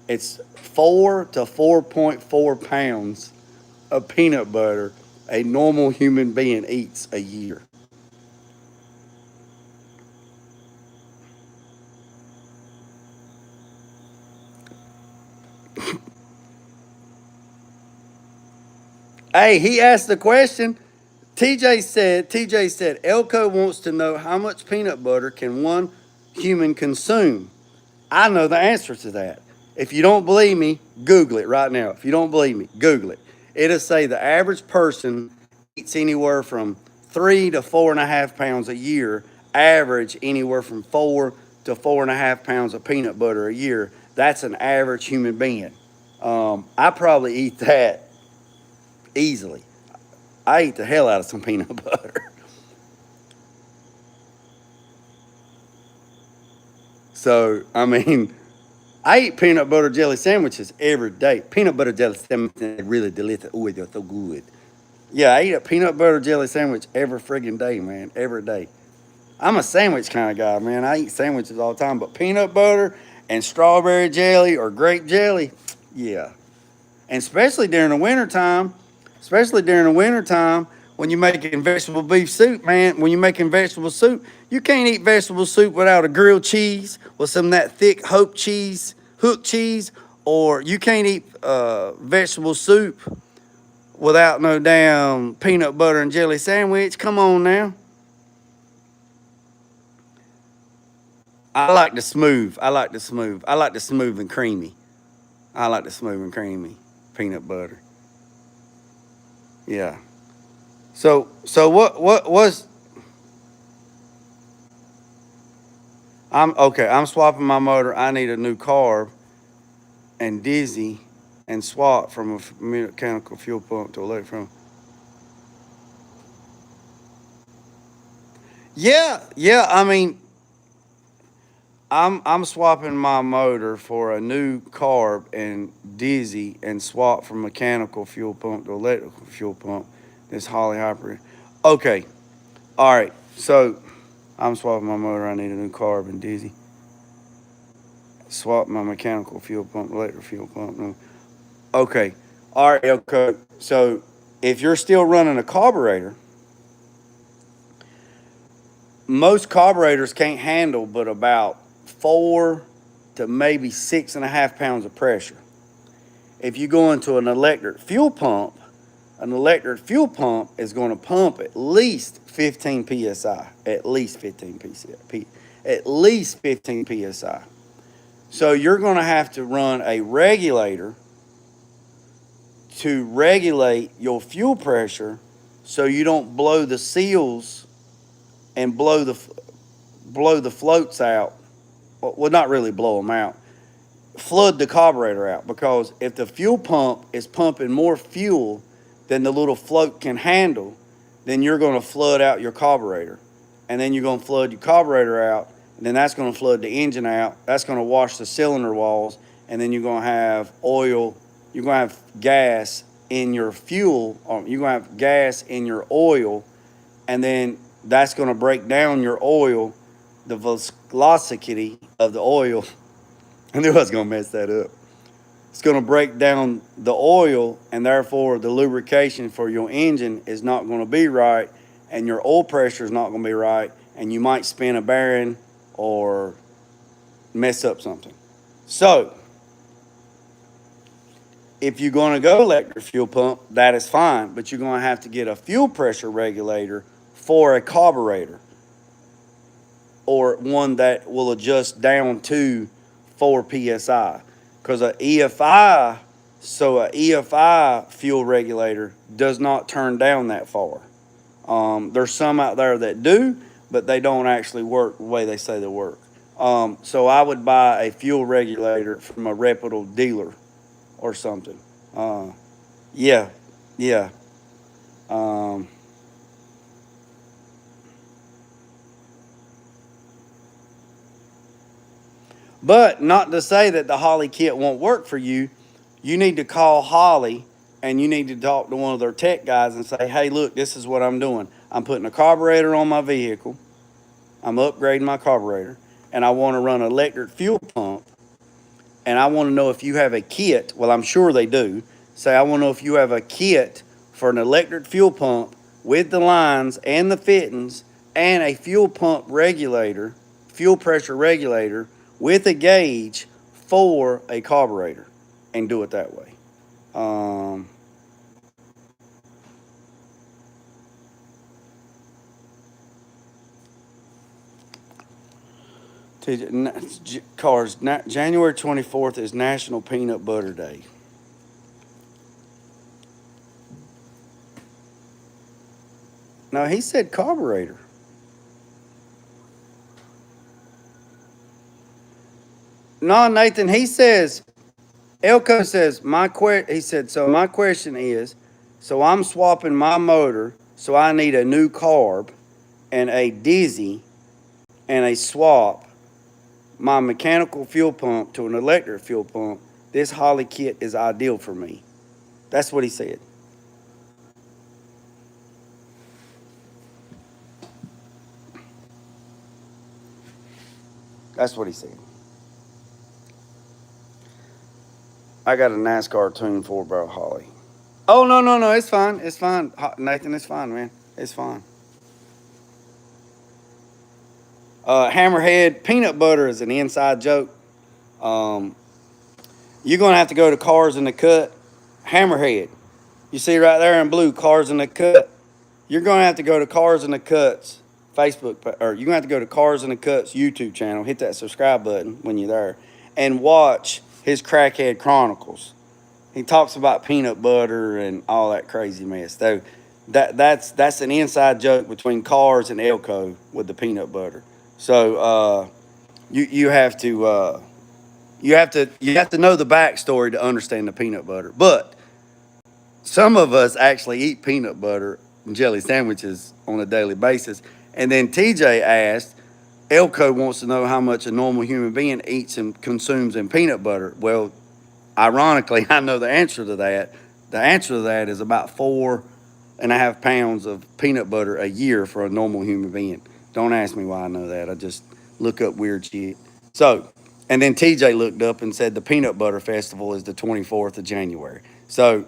It's 4 to 4.4 pounds of peanut butter a normal human being eats a year. Hey, he asked the question. TJ said, Elko wants to know how much peanut butter can one human consume. I know the answer to that. If you don't believe me, Google it right now. If you don't believe me, Google it. It'll say the average person eats anywhere from 3 to 4.5 pounds a year, average anywhere from 4 to 4.5 pounds of peanut butter a year. That's an average human being. I probably eat that easily. I eat the hell out of some peanut butter. So, I mean, I eat peanut butter jelly sandwiches every day. Peanut butter jelly sandwiches are really delicious. Oh, they're so good. Yeah, I eat a peanut butter jelly sandwich every friggin' day, man. Every day. I'm a sandwich kind of guy, man. I eat sandwiches all the time, but peanut butter and strawberry jelly or grape jelly, yeah. And especially during the wintertime, when you're making vegetable beef soup, man, when you're making vegetable soup, you can't eat vegetable soup without a grilled cheese with some of that thick hook cheese, or you can't eat vegetable soup without no damn peanut butter and jelly sandwich. Come on now. I like the smooth. I like the smooth. I like the smooth and creamy. I like the smooth and creamy peanut butter. Yeah. So what was I'm okay, I'm swapping my motor. I need a new carb and dizzy and swap from a mechanical fuel pump to electric from. Yeah, I mean, I'm swapping my motor for a new carb and dizzy and swap from mechanical fuel pump to electrical fuel pump. This Holly Hyper. Okay. All right. So I'm swapping my motor. I need a new carb and dizzy. Swap my mechanical fuel pump, electric fuel pump. No. Okay. All right, okay. So if you're still running a carburetor, most carburetors can't handle but about 4 to maybe 6.5 pounds of pressure. If you go into an electric fuel pump is going to pump at least 15 psi. At least 15 psi. At least 15 psi. So you're going to have to run a regulator to regulate your fuel pressure so you don't blow the seals and blow the floats out. Well, not really blow them out. Flood the carburetor out, because if the fuel pump is pumping more fuel than the little float can handle, then you're going to flood out your carburetor. And then you're going to flood your carburetor out, and then that's going to flood the engine out. That's going to wash the cylinder walls, and then you're going to have oil. You're going to have gas in your fuel. You're going to have gas in your oil, and then that's going to break down your oil, the viscosity of the oil. I knew I was going to mess that up. It's going to break down the oil, and therefore the lubrication for your engine is not going to be right, and your oil pressure is not going to be right, and you might spin a bearing or mess up something. So if you're going to go electric fuel pump, that is fine, but you're going to have to get a fuel pressure regulator for a carburetor, or one that will adjust down to 4 psi. Because a EFI fuel regulator does not turn down that far. There's some out there that do, but they don't actually work the way they say they work. So I would buy a fuel regulator from a reputable dealer or something. Yeah, yeah. Um, But not to say that the Holly kit won't work for you. You need to call Holly and you need to talk to one of their tech guys and say, hey, look, this is what I'm doing. I'm putting a carburetor on my vehicle. I'm upgrading my carburetor, and I want to run an electric fuel pump, and I want to know if you have a kit. Well, I'm sure they do. Say, I want to know if you have a kit for an electric fuel pump with the lines and the fittings and a fuel pump regulator, fuel pressure regulator with a gauge for a carburetor, and do it that way. Um, Cars, January 24th is National Peanut Butter Day. No, he said carburetor. No, Nathan, he says, Elko says, he said, so my question is, so I'm swapping my motor, so I need a new carb and a dizzy and a swap my mechanical fuel pump to an electric fuel pump. This Holly kit is ideal for me. That's what he said. That's what he said. I got a NASCAR tune 4-barrel Holly. Oh, no, it's fine. It's fine. Nathan, it's fine, man. It's fine. Hammerhead, peanut butter is an inside joke. You're going to have to go to Cars in the Cut. Hammerhead. You see right there in blue, Cars in the Cut. You're going to have to go to Cars in the Cuts Facebook, or you're going to have to go to Cars in the Cuts YouTube channel, hit that subscribe button when you're there, and watch his Crackhead Chronicles. He talks about peanut butter and all that crazy mess. So that's an inside joke between Cars and Elko with the peanut butter. So you have to know the backstory to understand the peanut butter. But some of us actually eat peanut butter and jelly sandwiches on a daily basis. And then TJ asked, Elko wants to know how much a normal human being eats and consumes in peanut butter. Well, ironically, I know the answer to that. The answer to that is about 4.5 pounds of peanut butter a year for a normal human being. Don't ask me why I know that. I just look up weird shit. So, and then TJ looked up and said the Peanut Butter Festival is the 24th of January. So,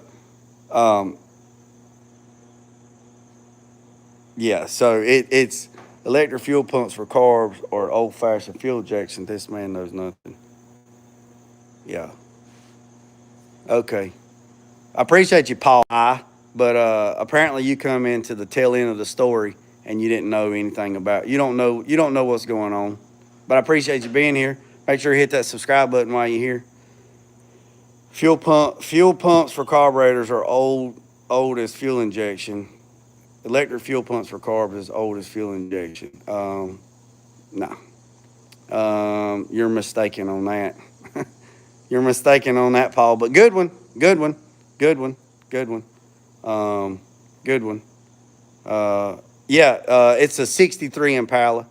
yeah, so it's electric fuel pumps for carbs or old-fashioned fuel injection. This man knows nothing. Yeah. Okay. I appreciate you, Paul. But apparently you come into the tail end of the story and you didn't know anything about. You don't know what's going on. But I appreciate you being here. Make sure you hit that subscribe button while you're here. Fuel pumps for carburetors are old as fuel injection. Electric fuel pumps for carbs is old as fuel injection. No. You're mistaken on that. You're mistaken on that, Paul. But good one. Good one. Good one. Good one. Good one. It's a 63 Impala.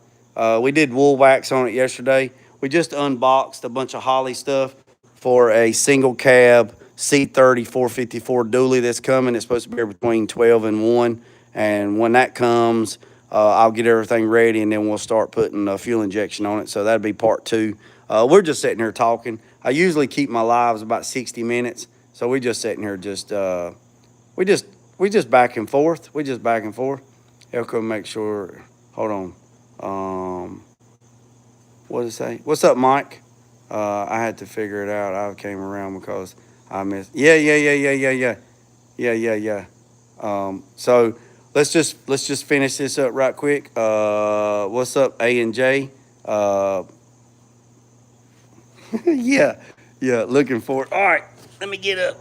We did Woolwax on it yesterday. We just unboxed a bunch of Holly stuff for a single cab C30 454 dually that's coming. It's supposed to be between 12 and 1. And when that comes, I'll get everything ready, and then we'll start putting a fuel injection on it. So that'll be part 2. We're just sitting here talking. I usually keep my lives about 60 minutes. So we're just sitting here we just back and forth. We just back and forth. Elko, make sure. Hold on. What did it say? What's up, Mike? I had to figure it out. I came around because I missed. Yeah. So let's just finish this up right quick. What's up, A and J? Yeah. Looking forward. All right, let me get up.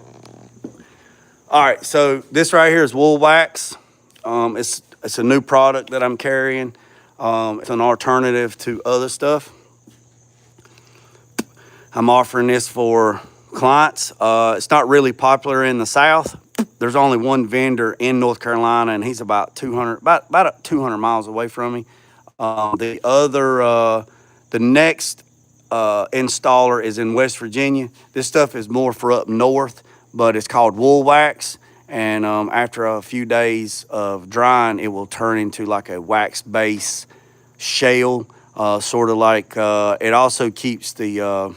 All right, so this right here is Woolwax. It's a new product that I'm carrying. It's an alternative to other stuff. I'm offering this for clients. It's not really popular in the South. There's only one vendor in North Carolina, and he's about 200 miles away from me. The next installer is in West Virginia. This stuff is more for up north, but it's called Woolwax. And after a few days of drying, it will turn into like a wax base shell, sort of like, it also keeps the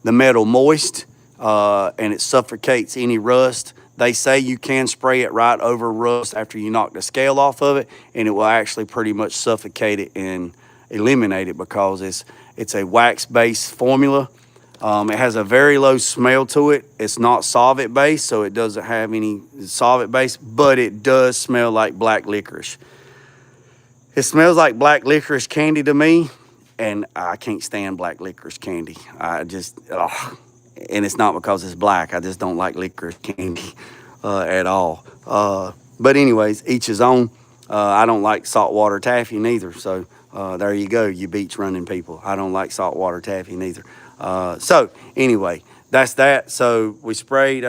metal moist, and it suffocates any rust. They say you can spray it right over rust after you knock the scale off of it, and it will actually pretty much suffocate it and eliminate it because it's a wax-based formula. It has a very low smell to it. It's not solvent-based, so it doesn't have any solvent-based, but it does smell like black licorice. It smells like black licorice candy to me, and I can't stand black licorice candy. I just, ugh. And it's not because it's black. I just don't like licorice candy at all. But anyways, each his own. I don't like saltwater taffy neither. So there you go, you beach running people. I don't like saltwater taffy neither. So anyway, that's that. So we sprayed.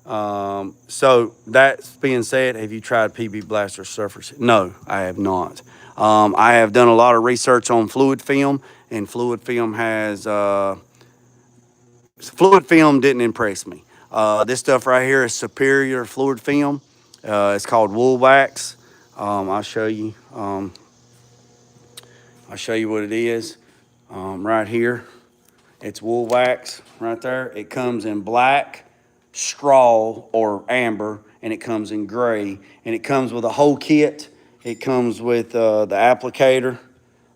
So that's being said, have you tried PB Blaster Surface? No, I have not. I have done a lot of research on fluid film, and fluid film didn't impress me. This stuff right here is superior fluid film. It's called Woolwax. I'll show you. I'll show you what it is. Right here, it's Woolwax right there. It comes in black, straw, or amber, and it comes in gray, and it comes with a whole kit. It comes with the applicator.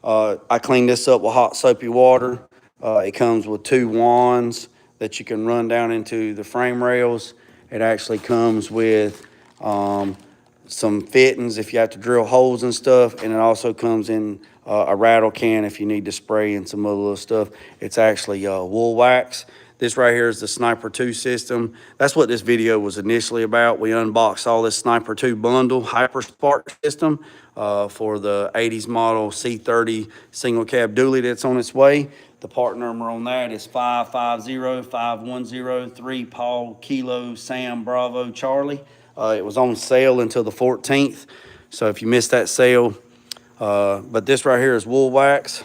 I cleaned this up with hot soapy water. It comes with 2 wands that you can run down into the frame rails. It actually comes with some fittings if you have to drill holes and stuff, and it also comes in a rattle can if you need to spray and some other little stuff. It's actually Woolwax. This right here is the Sniper 2 system. That's what this video was initially about. We unboxed all this Sniper 2 bundle Hyper Spark system for the 80s model C30 single cab dually that's on its way. The part number on that is 550510 Paul Kilo Sam Bravo Charlie. It was on sale until the 14th. So if you missed that sale, but this right here is Woolwax.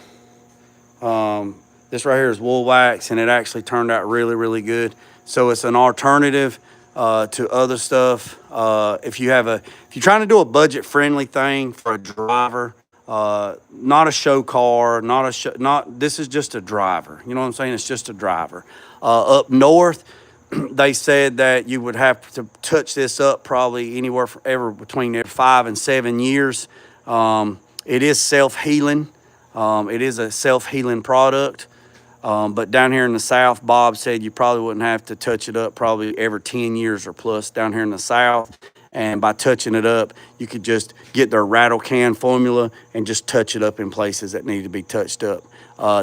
This right here is Woolwax, and it actually turned out really, really good. So it's an alternative to other stuff. If you're trying to do a budget-friendly thing for a driver, not a show car, this is just a driver. You know what I'm saying? It's just a driver. Up north, they said that you would have to touch this up probably anywhere from between 5 and 7 years. It is self-healing. It is a self-healing product. But down here in the South, Bob said you probably wouldn't have to touch it up probably every 10 years or plus down here in the South. And by touching it up, you could just get their rattle can formula and just touch it up in places that need to be touched up.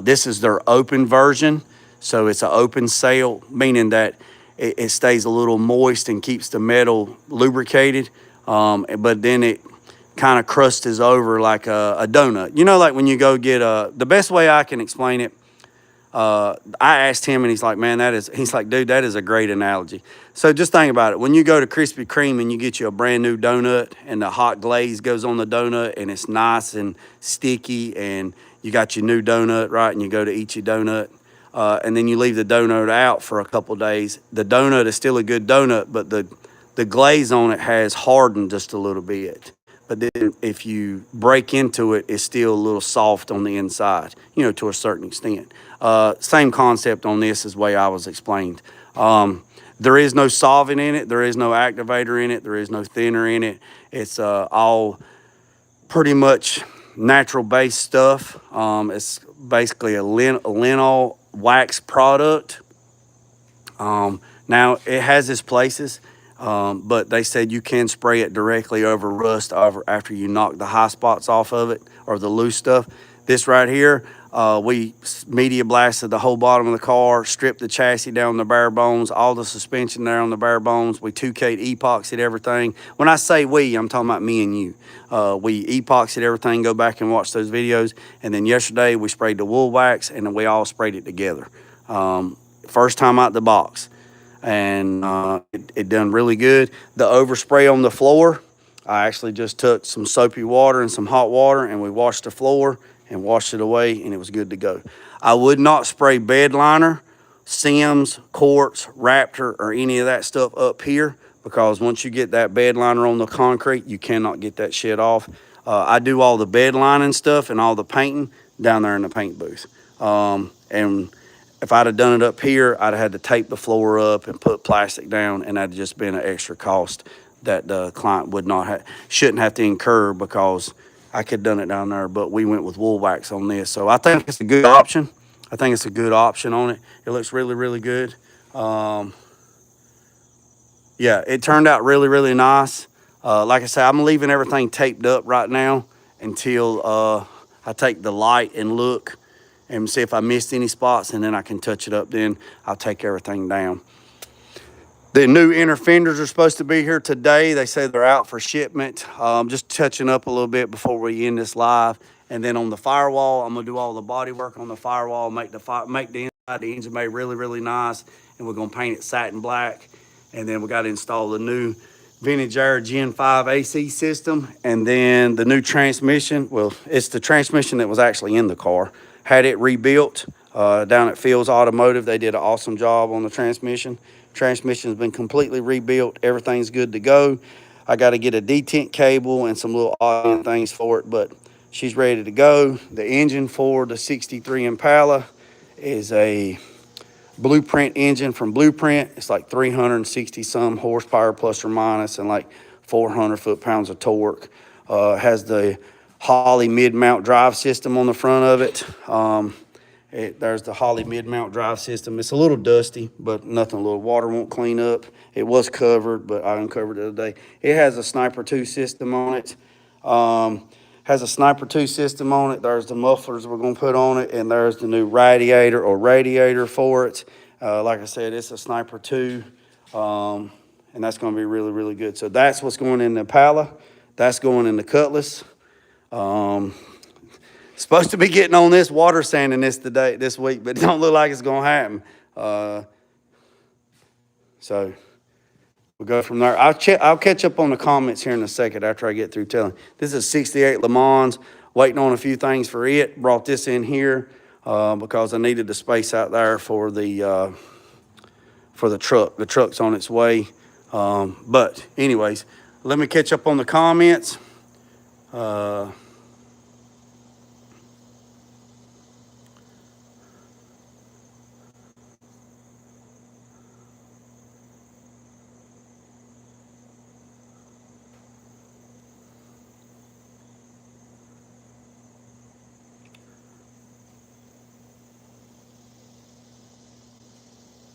This is their open version. So it's an open sale, meaning that it stays a little moist and keeps the metal lubricated. But then it kind of crusts over like a donut. You know, like when you go get the best way I can explain it, I asked him and he's like, man, he's like, dude, that is a great analogy. So just think about it. When you go to Krispy Kreme and you get you a brand new donut and the hot glaze goes on the donut and it's nice and sticky and you got your new donut, right? And you go to eat your donut. And then you leave the donut out for a couple days. The donut is still a good donut, but the glaze on it has hardened just a little bit. But then if you break into it, it's still a little soft on the inside, you know, to a certain extent. Same concept on this as the way I was explained. There is no solvent in it. There is no activator in it. There is no thinner in it. It's all pretty much natural-based stuff. It's basically a linol wax product. Now, it has its places. But they said you can spray it directly over rust after you knock the high spots off of it or the loose stuff. This right here, we media blasted the whole bottom of the car, stripped the chassis down to bare bones, all the suspension there on the bare bones. We 2K'd epoxied everything. When I say we, I'm talking about me and you. We epoxied everything, go back and watch those videos. And then yesterday we sprayed the Woolwax and then we all sprayed it together. First time out the box. And it done really good. The overspray on the floor, I actually just took some soapy water and some hot water and we washed the floor and washed it away and it was good to go. I would not spray bed liner, Sims, Quartz, Raptor, or any of that stuff up here because once you get that bed liner on the concrete, you cannot get that shit off. I do all the bed lining stuff and all the painting down there in the paint booth. And if I'd have done it up here, I'd have had to tape the floor up and put plastic down, and that'd just been an extra cost that the client shouldn't have to incur, because I could have done it down there. But we went with Woolwax on this, so I think it's a good option. I think it's a good option on it. It looks really, really good. Yeah, it turned out really, really nice. Like I said, I'm leaving everything taped up right now until I take the light and look and see if I missed any spots, and then I can touch it up. Then I'll take everything down. The new inner fenders are supposed to be here today. They say they're out for shipment. Just touching up a little bit before we end this live. And then on the firewall, I'm gonna do all the body work on the firewall, make the inside of the engine bay really, really nice, and we're gonna paint it satin black. And then we got to install the new Vintage Air Gen 5 AC system, and then the new transmission. Well, it's the transmission that was actually in the car. Had it rebuilt down at Fields Automotive. They did an awesome job on the transmission. Transmission's been completely rebuilt. Everything's good to go. I got to get a detent cable and some little odd things for it, but she's ready to go. The engine for the 63 Impala is a Blueprint engine from Blueprint. It's like 360 some horsepower plus or minus, and like 400 foot-pounds of torque. Has the Holley mid-mount drive system on the front of it. There's the Holley mid-mount drive system. It's a little dusty, but nothing a little water won't clean up. It was covered, but I uncovered it today. It has a Sniper 2 system on it. Has a Sniper 2 system on it. There's the mufflers we're going to put on it, and there's the new radiator for it. Like I said, it's a Sniper 2, and that's going to be really, really good. So that's what's going in the Impala. That's going in the Cutlass. Supposed to be getting on this water sanding this week, but it don't look like it's going to happen. So we'll go from there. I'll catch up on the comments here in a second after I get through telling. This is 68 Le Mans, waiting on a few things for it. Brought this in here because I needed the space out there for the truck. The truck's on its way. But anyways, let me catch up on the comments.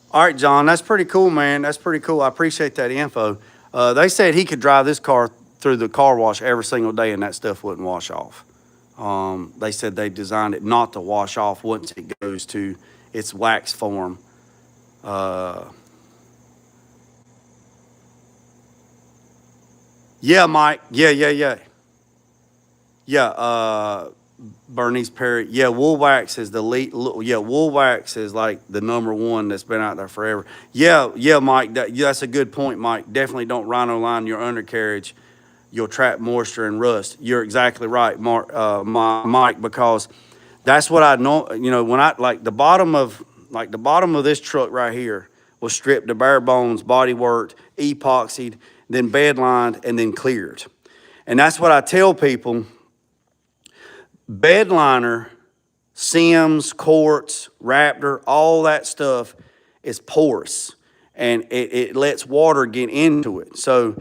All right, John, that's pretty cool, man. That's pretty cool. I appreciate that info. They said he could drive this car through the car wash every single day and that stuff wouldn't wash off. They said they designed it not to wash off once it goes to its wax form. Yeah, Mike. Yeah. Bernice Perry. Yeah, Woolwax is the lead. Yeah, Woolwax is like the #1 that's been out there forever. Yeah, Mike. That's a good point, Mike. Definitely don't rhino line your undercarriage. You'll trap moisture and rust. You're exactly right, Mike, because that's what I know. You know, when I the bottom of this truck right here was stripped to bare bones, body worked, epoxied, then bed lined, and then cleared. And that's what I tell people. Bed liner, Sims, Quartz, Raptor, all that stuff is porous, and it lets water get into it. So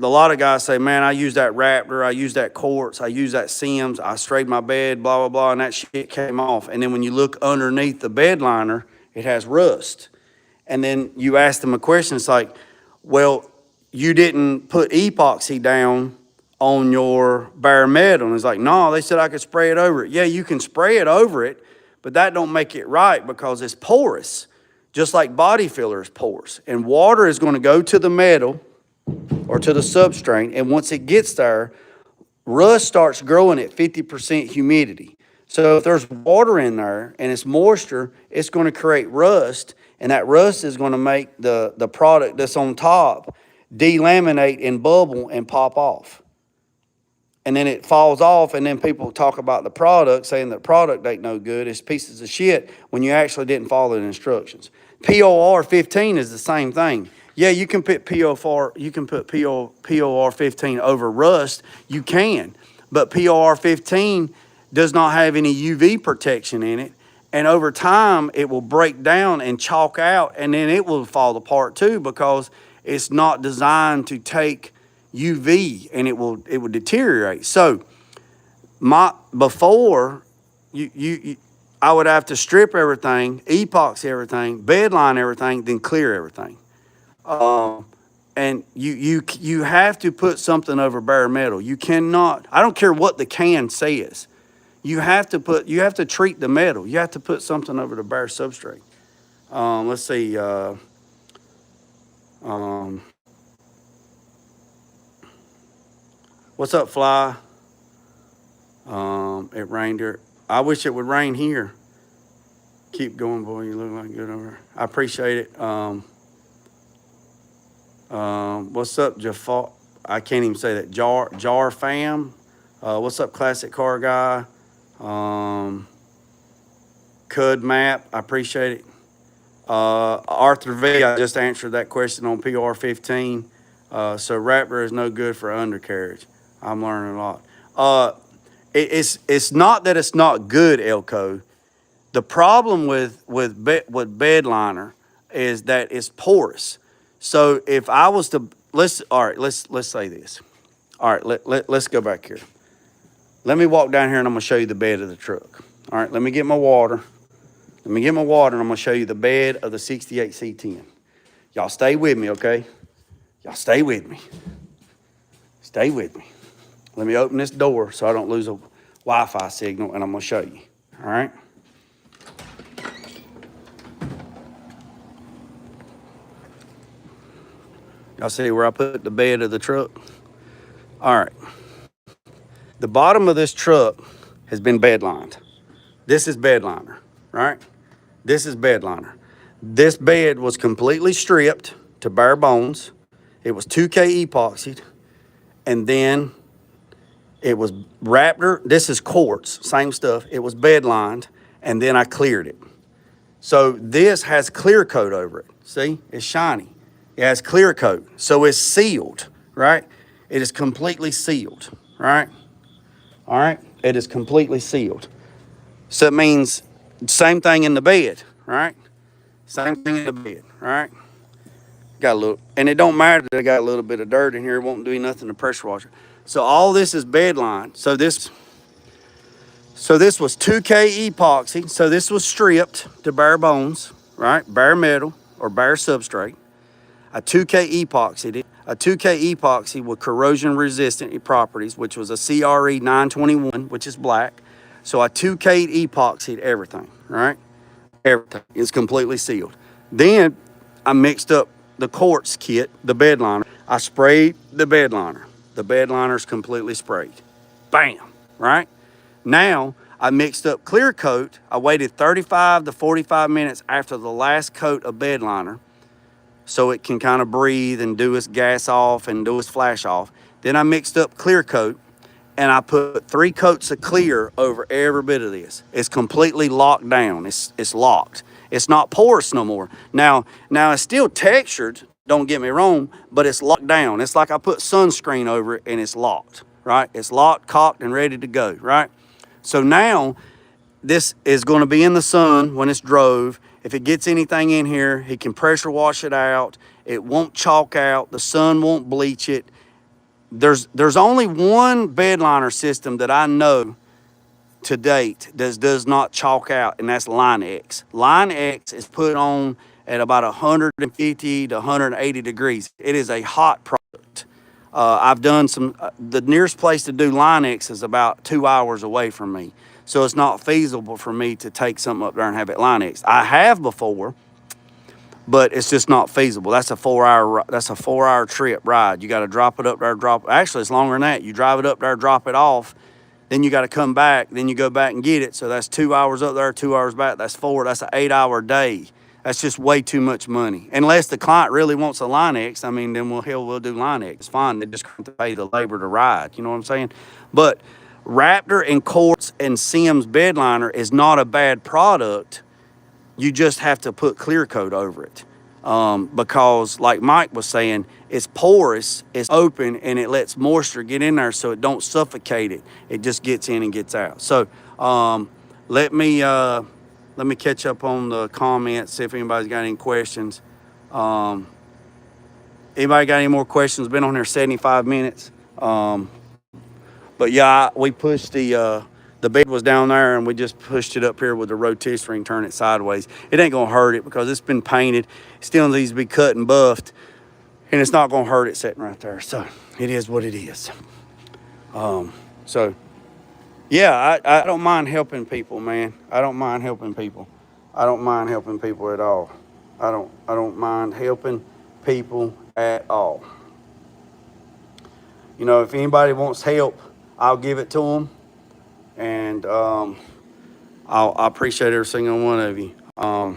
a lot of guys say, man, I use that Raptor, I use that Quartz, I use that Sims, I sprayed my bed, blah, blah, blah, and that shit came off. And then when you look underneath the bed liner, it has rust. And then you ask them a question, it's like, well, you didn't put epoxy down on your bare metal. And it's like, no, they said I could spray it over it. Yeah, you can spray it over it, but that don't make it right because it's porous, just like body filler is porous. And water is going to go to the metal or to the substrate, and once it gets there, rust starts growing at 50% humidity. So if there's water in there and it's moisture, it's going to create rust, and that rust is going to make the product that's on top delaminate and bubble and pop off. And then it falls off, and then people talk about the product, saying the product ain't no good. It's pieces of shit when you actually didn't follow the instructions. POR 15 is the same thing. Yeah, you can put POR 15 over rust. You can, But POR 15 does not have any UV protection in it. And over time, it will break down and chalk out, and then it will fall apart too, because it's not designed to take UV, and it will deteriorate. So before I would have to strip everything, epoxy everything, bedline everything, then clear everything. And you have to put something over bare metal. You cannot. I don't care what the can says. You have to treat the metal. You have to put something over the bare substrate. Let's see. What's up, Fly? It rained here. I wish it would rain here. Keep going, boy. You look like good over there. I appreciate it. What's up, Jafar? I can't even say that. Jar fam. What's up, classic car guy? Cud map. I appreciate it. Arthur V. I just answered that question on PR 15. So Raptor is no good for undercarriage. I'm learning a lot. It's not that it's not good, Elko. The problem with bed liner is that it's porous. So if I was to let's say this. All right, let's go back here. Let me walk down here and I'm gonna show you the bed of the truck. All right, let me get my water. And I'm gonna show you the bed of the 68 C10. Y'all stay with me, okay? Y'all stay with me. Stay with me. Let me open this door so I don't lose a Wi-Fi signal, and I'm gonna show you, all right? Y'all see where I put the bed of the truck? All right. The bottom of this truck has been bed lined. This is bed liner, right? This is bed liner. This bed was completely stripped to bare bones. It was 2K epoxied, and then it was Raptor. This is quartz, same stuff. It was bed lined, and then I cleared it. So this has clear coat over it. See, it's shiny. It has clear coat, so it's sealed, right? It is completely sealed, right? All right, it is completely sealed. So it means same thing in the bed, right? Same thing in the bed, right? Got a little, and it don't matter that I got a little bit of dirt in here. It won't do nothing to pressure washer. So all this is bed line. So this was 2K epoxy. So this was stripped to bare bones, right? Bare metal or bare substrate. A 2K epoxy. A 2K epoxy with corrosion resistant properties, which was a CRE 921, which is black. So I 2K epoxied everything, right? Everything is completely sealed. Then I mixed up the quartz kit, the bed liner. I sprayed the bed liner. The bed liner is completely sprayed. Bam, right? Now I mixed up clear coat. I waited 35 to 45 minutes after the last coat of bed liner so it can kind of breathe and do its gas off and do its flash off. Then I mixed up clear coat, and I put 3 coats of clear over every bit of this. It's completely locked down. It's locked. It's not porous no more. Now it's still textured, don't get me wrong, but it's locked down. It's like I put sunscreen over it and it's locked, right? It's locked, cocked, and ready to go, right? So now this is going to be in the sun when it's drove. If it gets anything in here, he can pressure wash it out. It won't chalk out. The sun won't bleach it. There's only one bed liner system that I know to date that does not chalk out, and that's Line X. Line X is put on at about 150 to 180 degrees. It is a hot product. I've done some, the nearest place to do Line X is about 2 hours away from me. So it's not feasible for me to take something up there and have it Line X. I have before, but it's just not feasible. That's a 4-hour trip ride. You got to drop it up there, actually it's longer than that. You drive it up there, drop it off, then you got to come back, then you go back and get it. So that's 2 hours up there, 2 hours back. That's an 8-hour day. That's just way too much money. Unless the client really wants a Line X, I mean, then we'll do Line X. It's fine. They just have to pay the labor to ride. You know what I'm saying? But Raptor and Quartz and Sims bed liner is not a bad product. You just have to put clear coat over it. because like Mike was saying, it's porous, it's open, and it lets moisture get in there so it don't suffocate it. It just gets in and gets out. So let me catch up on the comments, see if anybody's got any questions. Anybody got any more questions? Been on here 75 minutes. But yeah, we pushed the bed was down there, and we just pushed it up here with the rotisserie and turn it sideways. It ain't gonna hurt it because it's been painted. It still needs to be cut and buffed, and it's not gonna hurt it sitting right there. So it is what it is. So yeah, I don't mind helping people, man. I don't mind helping people. I don't mind helping people at all. I don't mind helping people at all. You know, if anybody wants help, I'll give it to them, and I appreciate every single one of you. I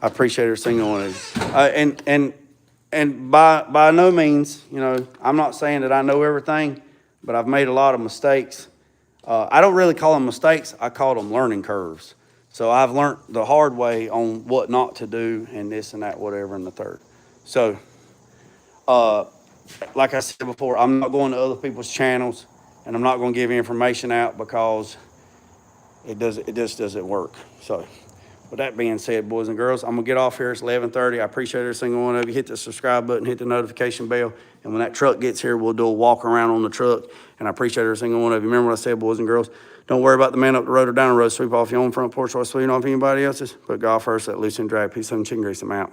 appreciate every single one of you. And by no means, you know, I'm not saying that I know everything, but I've made a lot of mistakes. I don't really call them mistakes. I call them learning curves. So I've learned the hard way on what not to do and this and that, whatever, and the third. So, like I said before, I'm not going to other people's channels, and I'm not going to give information out because it just doesn't work. So, with that being said, boys and girls, I'm going to get off here. It's 11:30. I appreciate every single one of you. Hit the subscribe button, hit the notification bell, and when that truck gets here, we'll do a walk around on the truck, and I appreciate every single one of you. Remember what I said, boys and girls, don't worry about the man up the road or down the road. Sweep off your off your own front porch or sweep off anybody else's, but God first, let loose and drag. Peace and chicken grease. I'm out.